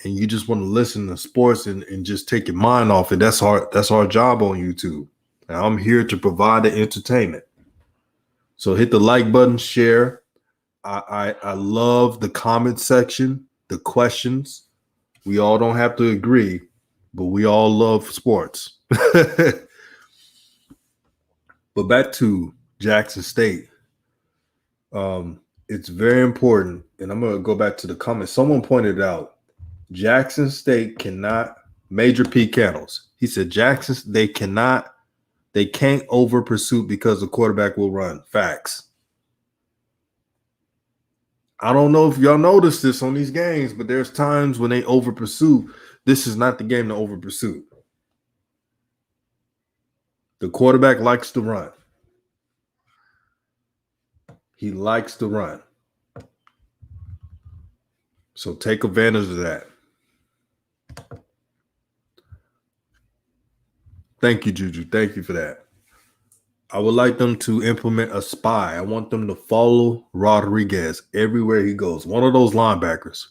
and you just want to listen to sports and just take your mind off it. That's our job on YouTube. And I'm here to provide the entertainment. So hit the like button, share. I love the comment section, the questions. We all don't have to agree, but we all love sports. But back to Jackson State. It's very important, and I'm going to go back to the comments. Someone pointed out Jackson State cannot, Major P. Candles. He said they can't over pursuit because the quarterback will run. Facts. I don't know if y'all noticed this on these games, but there's times when they over pursue. This is not the game to over pursue. The quarterback likes to run. He likes to run. So take advantage of that. Thank you, Juju. Thank you for that. I would like them to implement a spy. I want them to follow Rodriguez everywhere he goes. One of those linebackers.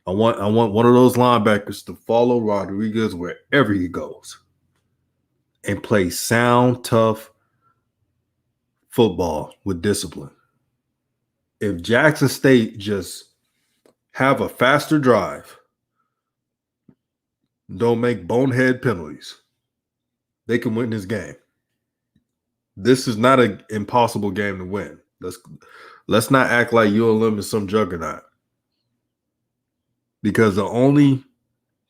I want one of those linebackers to follow Rodriguez wherever he goes and play sound, tough football with discipline. If Jackson State just have a faster drive, don't make bonehead penalties, they can win this game. This is not an impossible game to win. Let's not act like ULM is some juggernaut. Because the only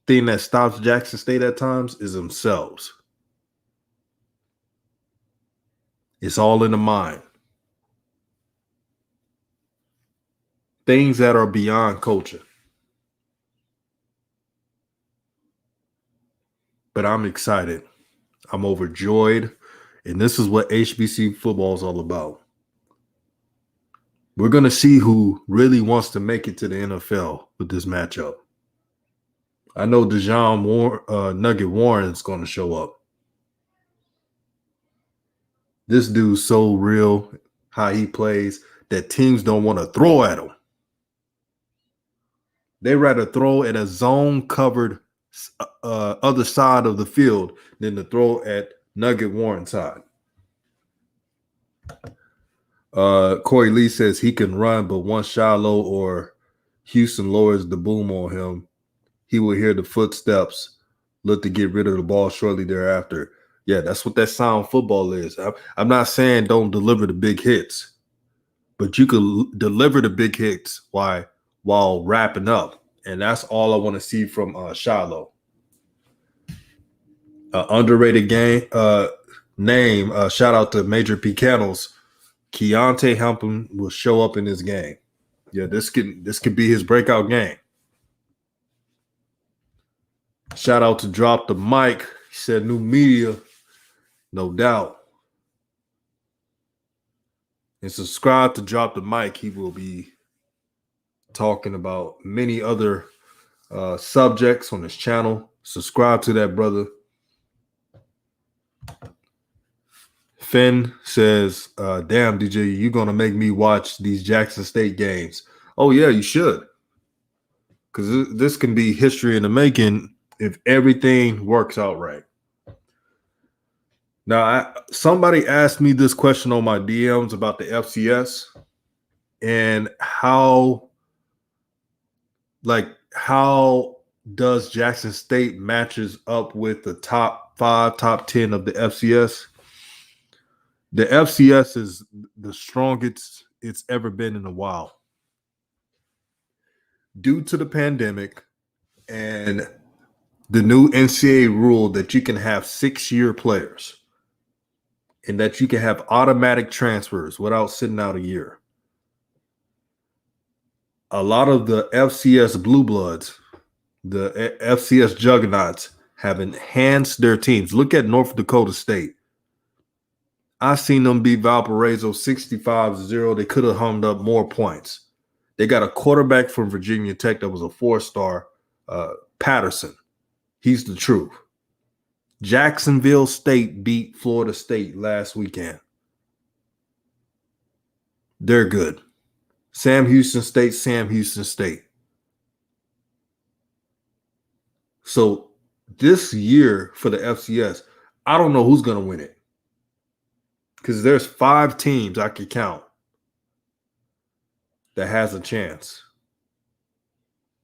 thing that stops Jackson State at times is themselves. It's all in the mind. Things that are beyond culture. but I'm excited. I'm overjoyed. And this is what HBC football is all about. We're going to see who really wants to make it to the NFL with this matchup. I know Nugget Warren is going to show up. This dude's so real, how he plays, that teams don't want to throw at him. They rather throw at a zone-covered other side of the field than to throw at Nugget Warren's side. Corey Lee says he can run, but once Shiloh or Houston lowers the boom on him, he will hear the footsteps, look to get rid of the ball shortly thereafter. Yeah, that's what that sound football is. I'm not saying don't deliver the big hits, but you could deliver the big hits while wrapping up. And that's all I want to see from Shiloh. Underrated name, shout out to Major P. Kennels. Keontae Hampton will show up in this game. Yeah, this could be his breakout game. Shout out to Drop the Mic. He said new media, no doubt. And subscribe to Drop the Mic. He will be talking about many other subjects on his channel. Subscribe to that, brother. Finn says, damn, DJ, you're going to make me watch these Jackson State games. Oh, yeah, you should. Because this can be history in the making if everything works out right. Now, somebody asked me this question on my DMs about the FCS and how does Jackson State matches up with the top 5, top 10 of the FCS? The FCS is the strongest it's ever been in a while. Due to the pandemic and the new NCAA rule that you can have 6-year players and that you can have automatic transfers without sitting out a year. A lot of the FCS Blue Bloods, the FCS juggernauts, have enhanced their teams. Look at North Dakota State. I seen them beat Valparaiso 65-0. They could have hummed up more points. They got a quarterback from Virginia Tech that was a 4-star, Patterson. He's the truth. Jacksonville State beat Florida State last weekend. They're good. Sam Houston State. So this year for the FCS, I don't know who's going to win it. Because there's 5 teams I could count that has a chance.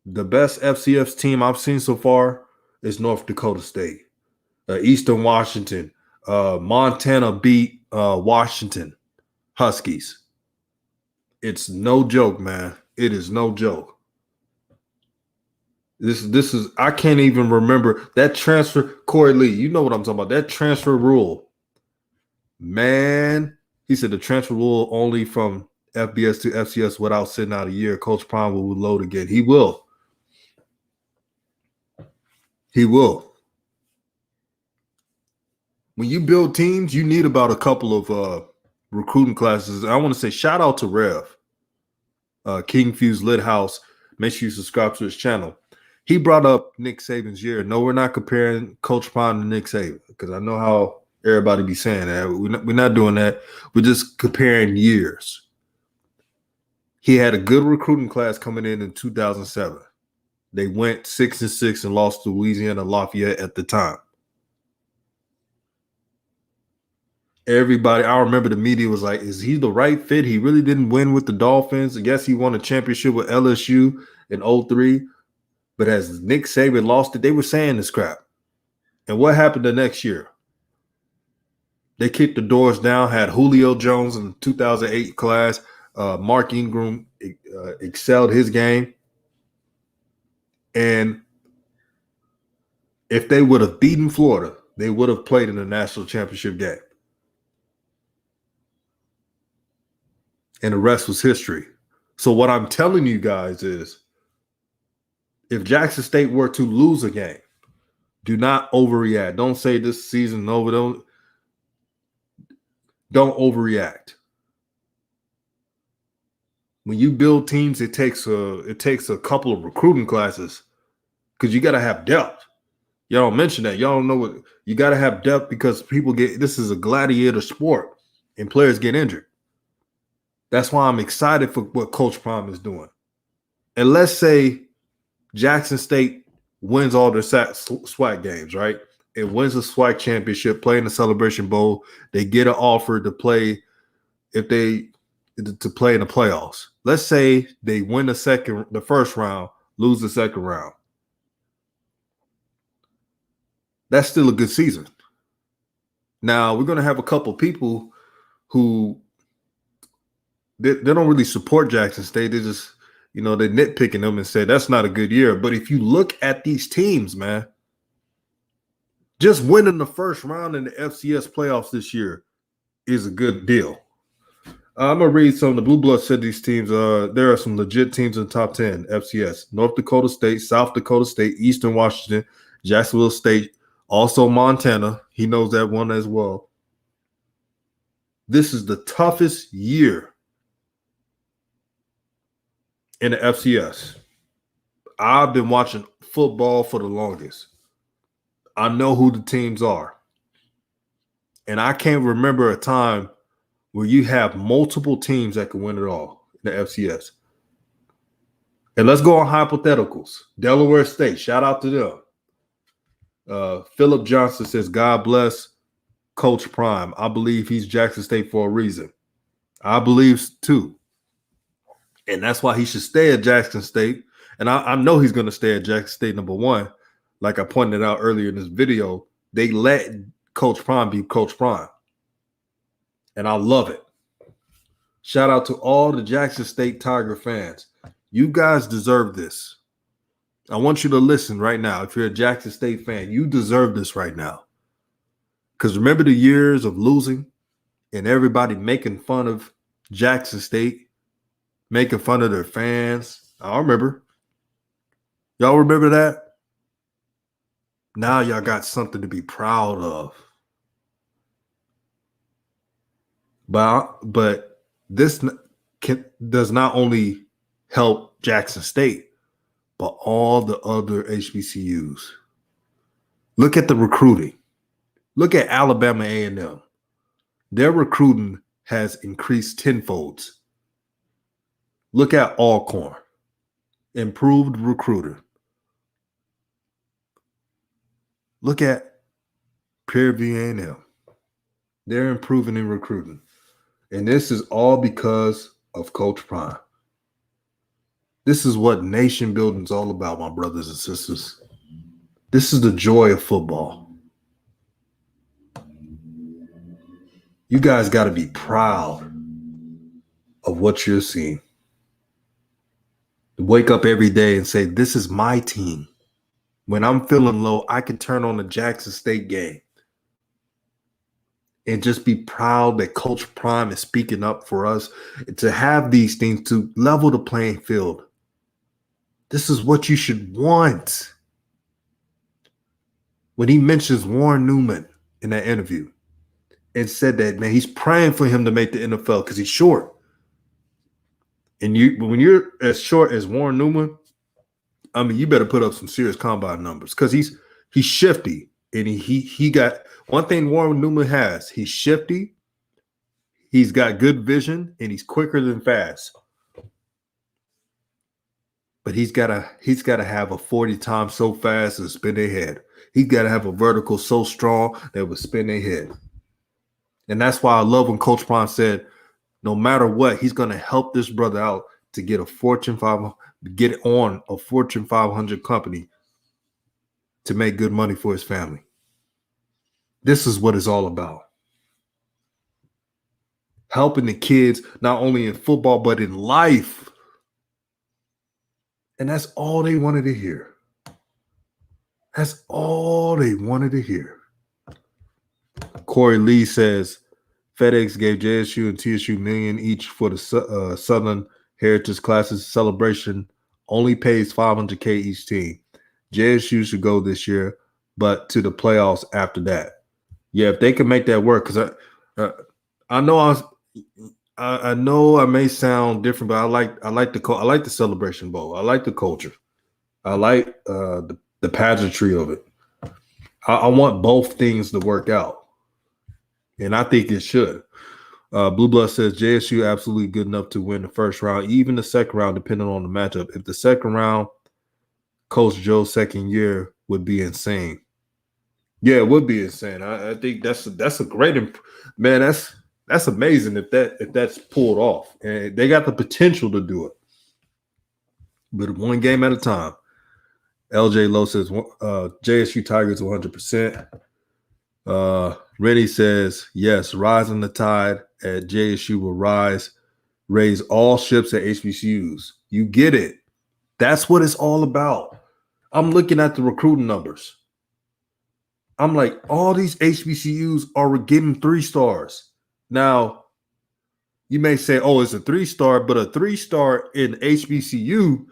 The best FCS team I've seen so far is North Dakota State. Eastern Washington. Montana beat Washington Huskies. It's no joke, man. It is no joke. This is I can't even remember that transfer. Corey Lee, you know what I'm talking about. That transfer rule. Man, he said the transfer rule only from FBS to FCS without sitting out a year. Coach Prime will load again. He will. He will. When you build teams, you need about a couple of recruiting classes. I want to say shout out to Rev, King Fuse Lit House. Make sure you subscribe to his channel. He brought up Nick Saban's year. No, we're not comparing Coach Prime to Nick Saban because I know how everybody be saying that. We're not doing that. We're just comparing years. He had a good recruiting class coming in 2007. They went 6-6 and lost to Louisiana Lafayette at the time. Everybody, I remember the media was like, is he the right fit? He really didn't win with the Dolphins. I guess he won a championship with LSU in 2003. But as Nick Saban lost it, they were saying this crap. And what happened the next year? They kicked the doors down, had Julio Jones in the 2008 class. Mark Ingram excelled his game. And if they would have beaten Florida, they would have played in the national championship game. And the rest was history. So what I'm telling you guys is, if Jackson State were to lose a game, Do not overreact. Don't say this season over. Don't overreact. When you build teams, it takes a couple of recruiting classes because you got to have depth. Y'all don't mention that. Y'all don't know what you got to have depth because this is a gladiator sport and players get injured. That's why I'm excited for what Coach Prime is doing. And let's say Jackson State wins all their SWAC games, right? It wins the SWAC championship, play in the Celebration Bowl. They get an offer to play to play in the playoffs. Let's say they win the first round, lose the second round. That's still a good season. Now, we're going to have a couple people who they don't really support Jackson State. They just, they're nitpicking them and say that's not a good year. But if you look at these teams, man, just winning the first round in the FCS playoffs this year is a good deal. I'm going to read some. The Blue Bloods said these teams, there are some legit teams in the top 10 FCS. North Dakota State, South Dakota State, Eastern Washington, Jacksonville State, also Montana. He knows that one as well. This is the toughest year in the FCS. I've been watching football for the longest. I know who the teams are. And I can't remember a time where you have multiple teams that can win it all in the FCS. And let's go on hypotheticals. Delaware State, shout out to them. Philip Johnson says, God bless Coach Prime. I believe he's Jackson State for a reason. I believe too. And that's why he should stay at Jackson State. And I know he's going to stay at Jackson State, number one. Like I pointed out earlier in this video, they let Coach Prime be Coach Prime. And I love it. Shout out to all the Jackson State Tiger fans. You guys deserve this. I want you to listen right now. If you're a Jackson State fan, you deserve this right now. Because remember the years of losing and everybody making fun of Jackson State, making fun of their fans. I remember. Y'all remember that? Now y'all got something to be proud of. But this does not only help Jackson State, but all the other HBCUs. Look at the recruiting. Look at Alabama A&M. Their recruiting has increased tenfold. Look at Alcorn. Improved recruiter. Look at Prairie View A&M. They're improving in recruiting. And this is all because of Coach Prime. This is what nation building is all about, my brothers and sisters. This is the joy of football. You guys got to be proud of what you're seeing. Wake up every day and say, this is my team. When I'm feeling low, I can turn on the Jackson State game and just be proud that Coach Prime is speaking up for us to have these things to level the playing field. This is what you should want. When he mentions Warren Newman in that interview and said that, man, he's praying for him to make the NFL because he's short. And when you're as short as Warren Newman, I mean, you better put up some serious combine numbers because he's shifty. And he got one thing Warren Newman has. He's shifty, he's got good vision, and he's quicker than fast. But he's gotta have a 40 times so fast to spin their head. He's got to have a vertical so strong that would spin their head. And that's why I love when Coach Prime said, no matter what, he's going to help this brother out to get get on a Fortune 500 company to make good money for his family. This is what it's all about. Helping the kids, not only in football, but in life. And that's all they wanted to hear. That's all they wanted to hear. Corey Lee says, FedEx gave JSU and TSU $1 million each for the Southern Heritage Classes celebration. Only pays $500K each team. JSU should go this year, but to the playoffs after that. Yeah, if they can make that work, because I know I may sound different, but I like the Celebration Bowl. I like the culture. I like the pageantry of it. I want both things to work out, and I think it should. Blue Blood says JSU absolutely good enough to win the first round, even the second round, depending on the matchup. If the second round, Coach Joe's second year would be insane. Yeah, it would be insane. I think that's a great man. That's amazing if that's pulled off, and they got the potential to do it. But one game at a time. LJ Lowe says JSU Tigers 100%. Rennie says yes. Rising the tide at JSU will raise all ships at HBCUs. You get it. That's what it's all about. I'm looking at the recruiting numbers. I'm like, all these HBCUs are getting 3 stars. Now, you may say, oh, it's a 3-star, but a 3-star in HBCU,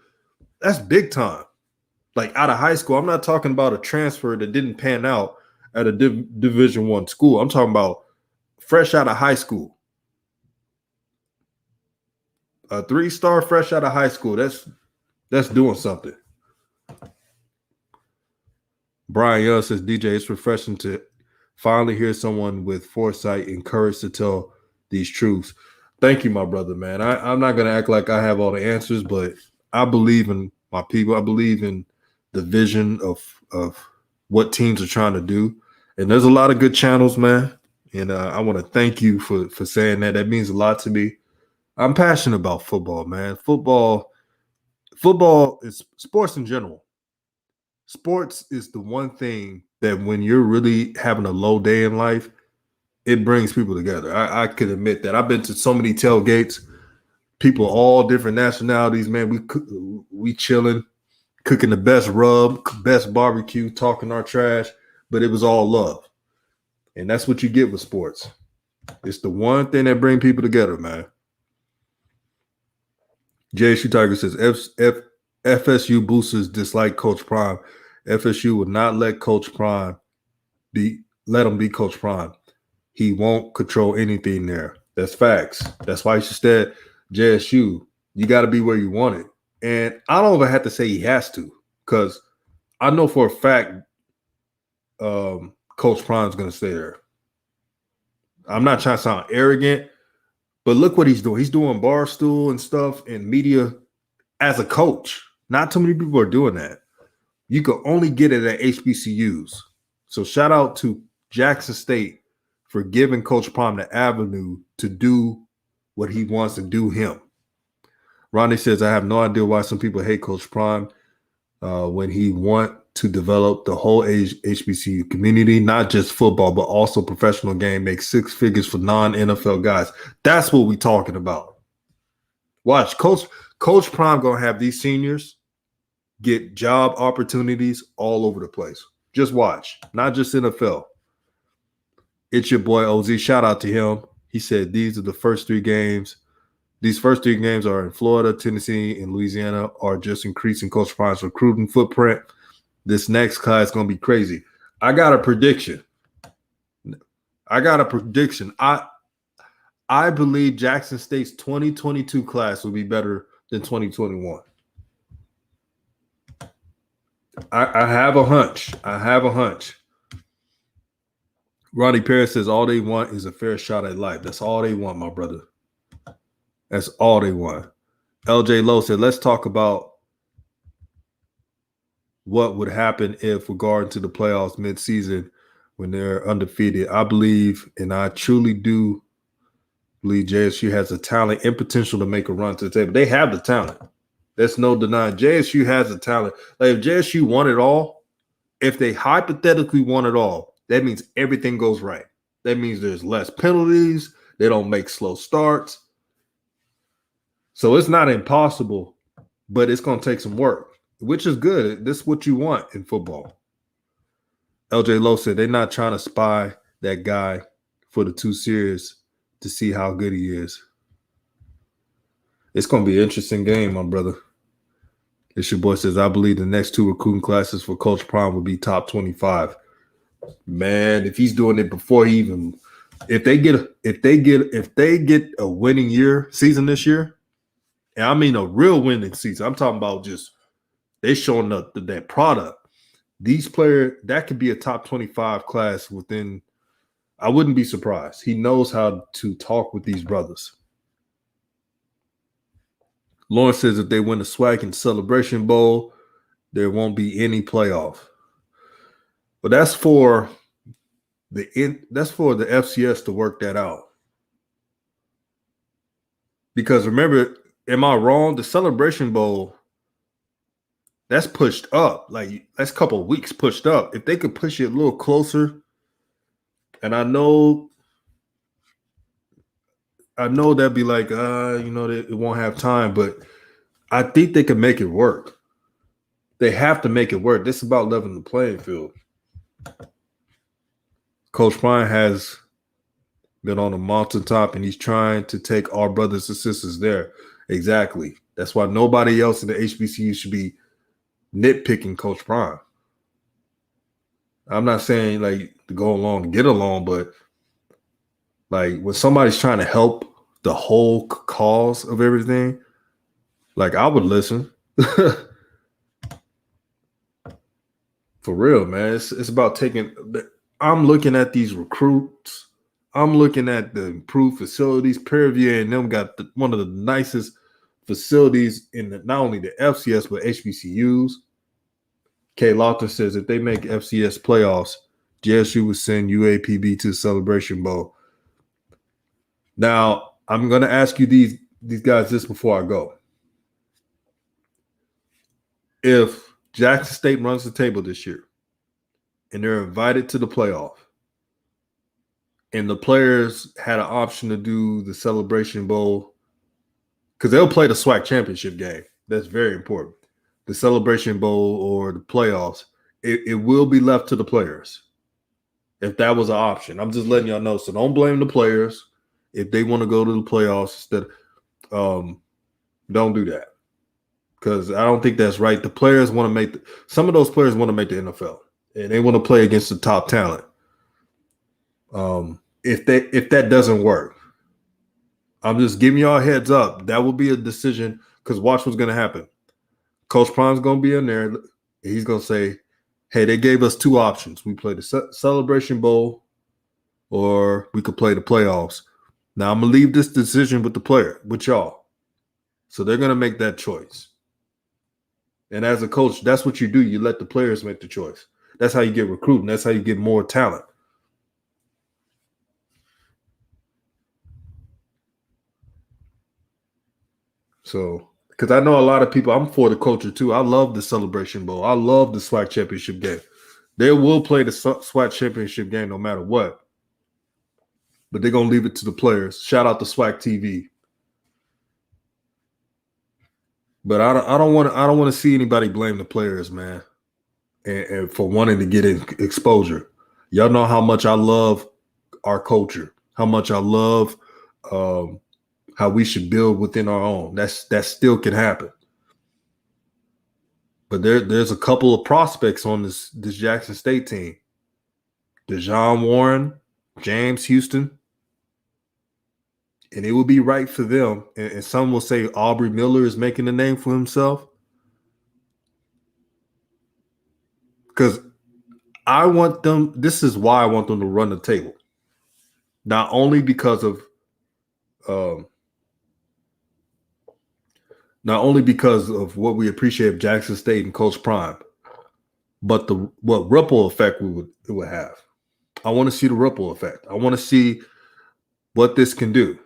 that's big time. Like out of high school, I'm not talking about a transfer that didn't pan out at a Division I school. I'm talking about fresh out of high school. A 3-star fresh out of high school, that's doing something. Brian Young says, DJ, it's refreshing to finally hear someone with foresight and courage to tell these truths. Thank you, my brother, man. I'm not going to act like I have all the answers, but I believe in my people. I believe in the vision of what teams are trying to do. And there's a lot of good channels, man. And I want to thank you for saying that. That means a lot to me. I'm passionate about football, man. Football is sports in general. Sports is the one thing that when you're really having a low day in life, it brings people together. I could admit that. I've been to so many tailgates, people all different nationalities, man. We chilling, cooking the best rub, best barbecue, talking our trash, but it was all love. And that's what you get with sports. It's the one thing that brings people together, man. JSU Tiger says, FSU boosters dislike Coach Prime. FSU would not let Coach Prime let him be Coach Prime. He won't control anything there. That's facts. That's why you said JSU, you got to be where you want it. And I don't even have to say he has to, because I know for a fact Coach Prime's going to stay there. I'm not trying to sound arrogant, but look what he's doing. He's doing Barstool and stuff and media as a coach. Not too many people are doing that. You can only get it at HBCUs. So shout out to Jackson State for giving Coach Prime the avenue to do what he wants to do him. Ronnie says, I have no idea why some people hate Coach Prime when he want to develop the whole HBCU community, not just football, but also professional game, make 6 figures for non-NFL guys. That's what we talking about. Watch, Coach Prime going to have these seniors get job opportunities all over the place. Just watch, not just NFL. It's your boy OZ. Shout out to him. He said these are the first 3 games. These first 3 games are in Florida, Tennessee, and Louisiana, are just increasing Coach Prime's recruiting footprint. This next class is going to be crazy. I got a prediction. I believe Jackson State's 2022 class will be better than 2021. I have a hunch. Ronnie Perry says all they want is a fair shot at life. That's all they want, my brother. That's all they want. LJ Lowe said, let's talk about what would happen if regarding to the playoffs mid-season when they're undefeated. I believe, and I truly do believe JSU has the talent and potential to make a run to the table. They have the talent. There's no denying. JSU has the talent. Like if JSU won it all, if they hypothetically won it all, that means everything goes right. That means there's less penalties. They don't make slow starts. So it's not impossible, but it's going to take some work, which is good. This is what you want in football. LJ Lowe said they're not trying to spy that guy for the 2 series to see how good he is. It's going to be an interesting game, my brother. It's your boy says, I believe the next 2 recruiting classes for Coach Prime will be top 25. Man, if he's doing it before he even, if they get a winning season this year, and I mean a real winning season, I'm talking about just they showing up that product. These players, that could be a top 25 class within. I wouldn't be surprised. He knows how to talk with these brothers. Lawrence says if they win the SWAC and Celebration Bowl, there won't be any playoff. But that's for the FCS to work that out. Because remember, am I wrong? The Celebration Bowl, that's pushed up. Like, that's a couple of weeks pushed up. If they could push it a little closer, and I know that'd be like, it won't have time, but I think they can make it work. They have to make it work. This is about leveling the playing field. Coach Prime has been on the mountaintop, and he's trying to take our brothers and sisters there. Exactly. That's why nobody else in the HBCU should be nitpicking Coach Prime. I'm not saying like to go along and get along, but like when somebody's trying to help the whole cause of everything, like I would listen. For real, man. It's about taking. I'm looking at these recruits. I'm looking at the improved facilities. Prairie View and them got one of the nicest facilities in not only the FCS but HBCUs. K. Lawton says if they make FCS playoffs, JSU would send UAPB to the Celebration Bowl. Now, I'm going to ask you these guys this before I go. If Jackson State runs the table this year and they're invited to the playoff and the players had an option to do the Celebration Bowl, because they'll play the SWAC championship game. That's very important. The Celebration Bowl or the playoffs, it will be left to the players if that was an option. I'm just letting y'all know. So don't blame the players if they want to go to the playoffs instead. Don't do that because I don't think that's right. The players want to make some of those players want to make the NFL and they want to play against the top talent. If that doesn't work, I'm just giving y'all a heads up. That will be a decision because watch what's going to happen. Coach Prime's going to be in there. He's going to say, hey, they gave us 2 options. We play the Celebration Bowl or we could play the playoffs. Now, I'm going to leave this decision with y'all. So they're going to make that choice. And as a coach, that's what you do. You let the players make the choice. That's how you get recruiting. That's how you get more talent. So, because I know a lot of people, I'm for the culture too. I love the Celebration Bowl. I love the SWAC championship game. They will play the SWAC championship game no matter what. But they're going to leave it to the players. Shout out to SWAC TV. But I don't want to see anybody blame the players, man, and for wanting to get exposure. Y'all know how much I love our culture, how much I love how we should build within our own. That still can happen. But there's a couple of prospects on this Jackson State team. DeJohn Warren, James Houston. And it will be right for them. And some will say Aubrey Miller is making a name for himself. Because I want them, this is why I want them to run the table. Not only because of what we appreciate of Jackson State and Coach Prime, but what ripple effect it would have. I want to see the ripple effect. I want to see what this can do.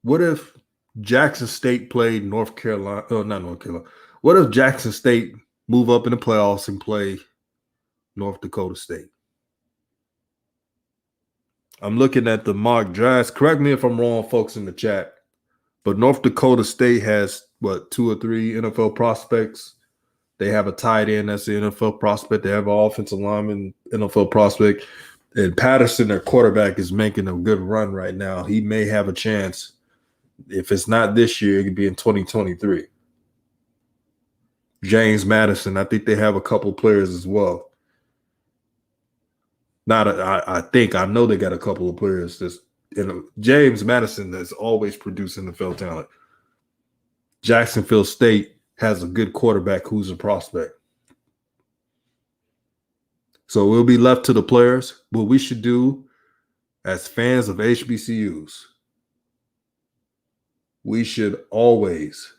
What if Jackson State played North Carolina? Oh, not North Carolina. What if Jackson State move up in the playoffs and play North Dakota State? I'm looking at the mock drafts. Correct me if I'm wrong, folks in the chat. But North Dakota State has, 2 or 3 NFL prospects. They have a tight end that's an NFL prospect. They have an offensive lineman, NFL prospect. And Patterson, their quarterback, is making a good run right now. He may have a chance If it's not this year, it could be in 2023. James Madison, I think they have a couple players as well. I know they got a couple of players. James Madison is always producing NFL talent. Jacksonville State has a good quarterback who's a prospect. So we'll be left to the players. What we should do as fans of HBCUs, we should always,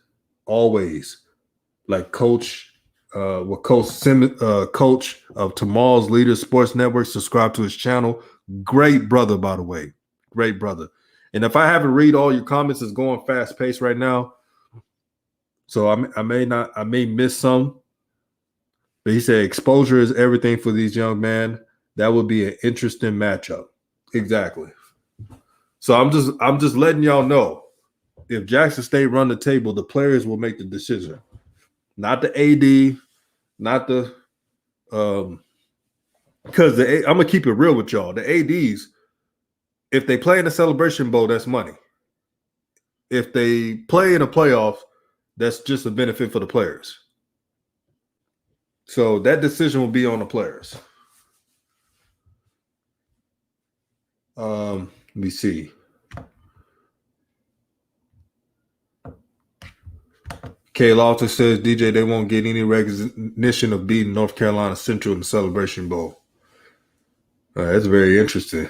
like Coach of Tomorrow's Leaders Sports Network, subscribe to his channel. Great brother, by the way. Great brother. And if I haven't read all your comments, it's going fast paced right now. So I may miss some. But he said exposure is everything for these young men. That would be an interesting matchup. Exactly. So I'm just letting y'all know, if Jackson State run the table, the players will make the decision. Not the AD, not the because I'm gonna keep it real with y'all. The ADs, if they play in the Celebration Bowl, that's money. If they play in a playoff, that's just a benefit for the players. So that decision will be on the players. Let me see. K. Lawton says, DJ, they won't get any recognition of beating North Carolina Central in the Celebration Bowl. That's very interesting.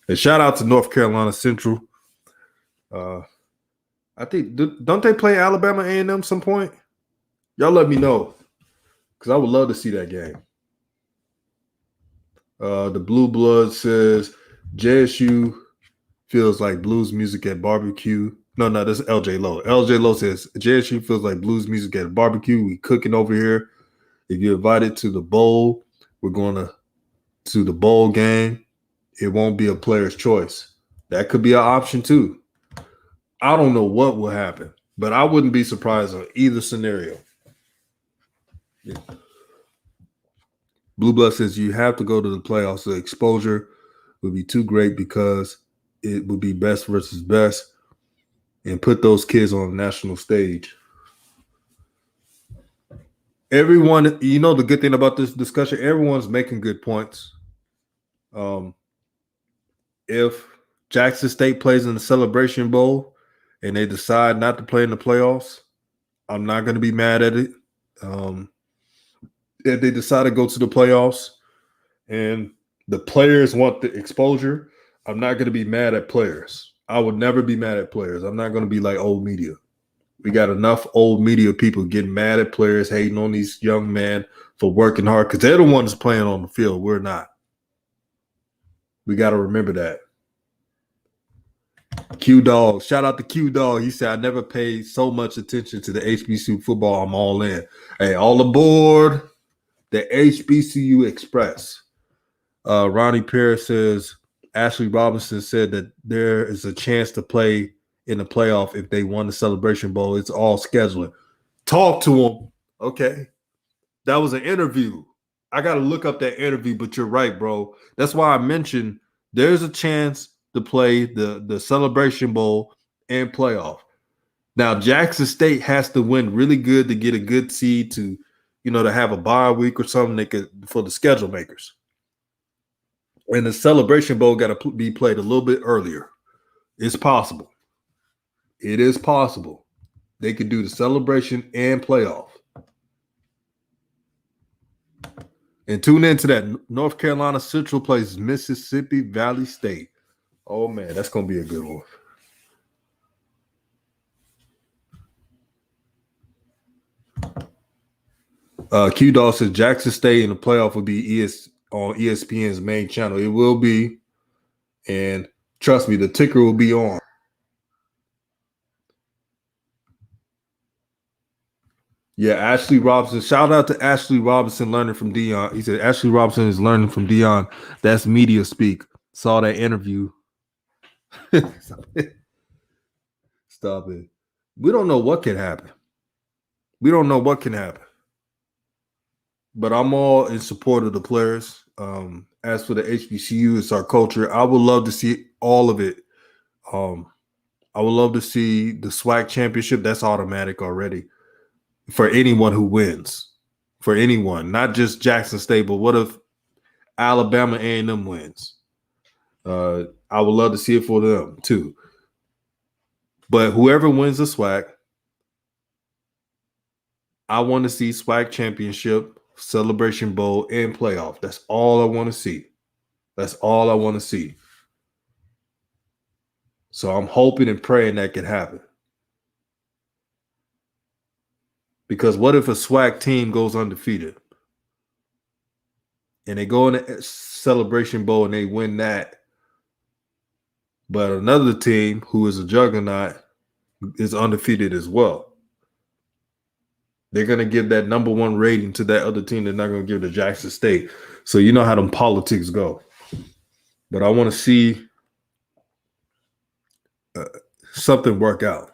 And shout out to North Carolina Central. I think, don't they play Alabama A&M some point? Y'all let me know, because I would love to see that game. The Blue Blood says, JSU feels like blues music at barbecue. No, that's LJ Lowe. LJ Lowe says, JSU feels like blues music at a barbecue. We cooking over here. If you're invited to the bowl, we're going to the bowl game. It won't be a player's choice. That could be an option too. I don't know what will happen, but I wouldn't be surprised on either scenario. Yeah. Blue Blood says you have to go to the playoffs. The exposure would be too great because it would be best versus best and put those kids on a national stage. Everyone, you know, the good thing about this discussion, everyone's making good points. If Jackson State plays in the Celebration Bowl and they decide not to play in the playoffs, I'm not going to be mad at it. If they decide to go to the playoffs and the players want the exposure, I'm not going to be mad at players. I would never be mad at players. I'm not going to be like old media. We got enough old media people getting mad at players, hating on these young men for working hard because they're the ones playing on the field. We're not. We got to remember that. Q Dog, shout out to Q Dog. He said, I never paid so much attention to the HBCU football. I'm all in. Hey, all aboard the HBCU Express. Ronnie Pierce says, Ashley Robinson said that there is a chance to play in the playoff if they won the Celebration Bowl. It's all scheduling. Talk to them. Okay. That was an interview. I got to look up that interview, but you're right, bro. That's why I mentioned there's a chance to play the Celebration Bowl and playoff. Now, Jackson State has to win really good to get a good seed to, to have a bye week or something for the schedule makers. And the Celebration Bowl got to be played a little bit earlier. It's possible. It is possible. They could do the celebration and playoff. And tune into that. North Carolina Central plays Mississippi Valley State. Oh, man, that's going to be a good one. Q-Dog says Jackson State in the playoff will be on ESPN's main channel. It will be. And trust me, the ticker will be on. Yeah, Ashley Robinson. Shout out to Ashley Robinson learning from Dion. He said Ashley Robinson is learning from Dion. That's media speak. Saw that interview. Stop it. We don't know what can happen. We don't know what can happen. But I'm all in support of the players. As for the HBCU, it's our culture. I would love to see all of it. I I would love to see the SWAC championship. That's automatic already for anyone who wins. For anyone, not just Jackson State, but what if Alabama A&M wins? I would love to see it for them too. But whoever wins the SWAC, I want to see SWAC championship, Celebration Bowl, and playoff. That's all I want to see. That's all I want to see. So I'm hoping and praying that can happen. Because what if a SWAC team goes undefeated and they go in the Celebration Bowl and they win that, but another team who is a juggernaut is undefeated as well? They're going to give that number one rating to that other team. They're not going to give it to Jackson State. So you know how them politics go. But I want to see something work out.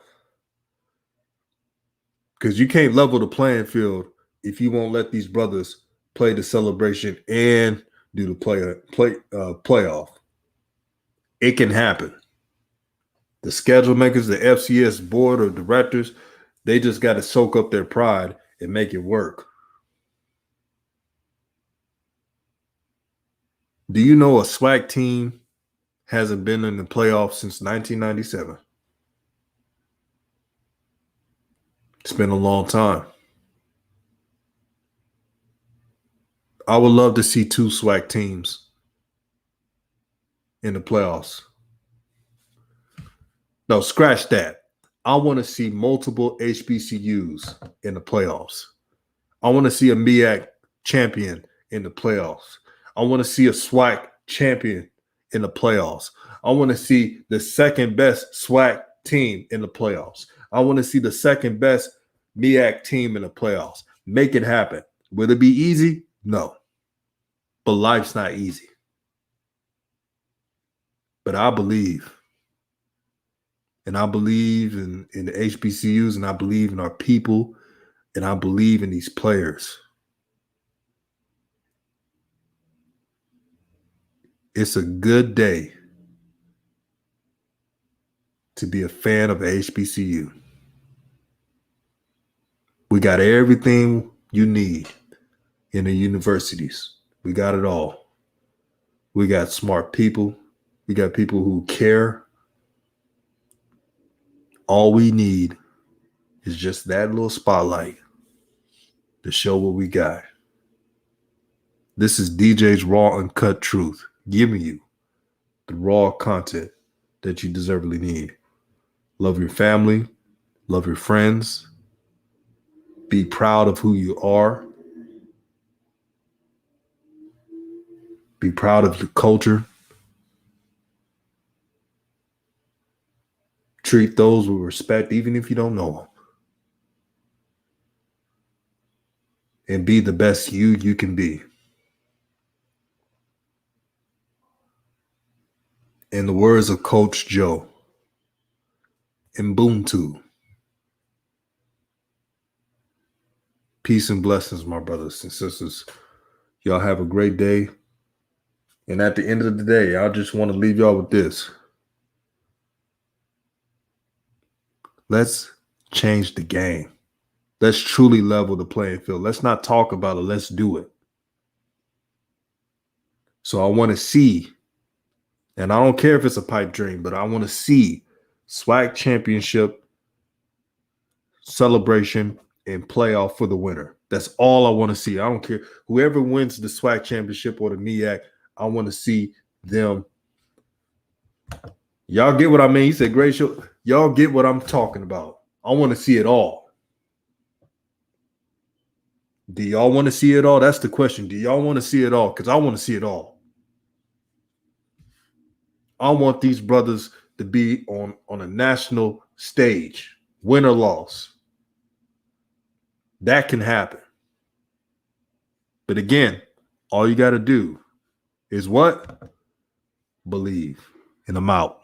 Because you can't level the playing field if you won't let these brothers play the celebration and do the playoff. It can happen. The schedule makers, the FCS board of directors, they just got to soak up their pride and make it work. Do you know a SWAC team hasn't been in the playoffs since 1997? It's been a long time. I would love to see 2 SWAC teams in the playoffs. No, scratch that. I want to see multiple HBCUs in the playoffs. I want to see a MEAC champion in the playoffs. I want to see a SWAC champion in the playoffs. I want to see the second best SWAC team in the playoffs. I want to see the second best MEAC team in the playoffs. Make it happen. Will it be easy? No. But life's not easy. But I believe. And I believe in the HBCUs, and I believe in our people, and I believe in these players. It's a good day to be a fan of HBCU. We got everything you need in the universities. We got it all. We got smart people. We got people who care. All we need is just that little spotlight to show what we got. This is DJ's Raw Uncut Truth, giving you the raw content that you deservedly need. Love your family. Love your friends. Be proud of who you are. Be proud of your culture. Treat those with respect, even if you don't know them. And be the best you can be. In the words of Coach Joe, Ubuntu. Peace and blessings, my brothers and sisters. Y'all have a great day. And at the end of the day, I just want to leave y'all with this. Let's change the game. Let's truly level the playing field. Let's not talk about it. Let's do it. So I want to see, and I don't care if it's a pipe dream, but I want to see SWAC championship, celebration, and playoff for the winner. That's all I want to see. I don't care. Whoever wins the SWAC championship or the MEAC, I want to see them. Y'all get what I mean? He said, great show. Y'all get what I'm talking about. I want to see it all. Do y'all want to see it all? That's the question. Do y'all want to see it all? Because I want to see it all. I want these brothers to be on a national stage, win or loss. That can happen. But again, all you got to do is what? Believe. And I'm out.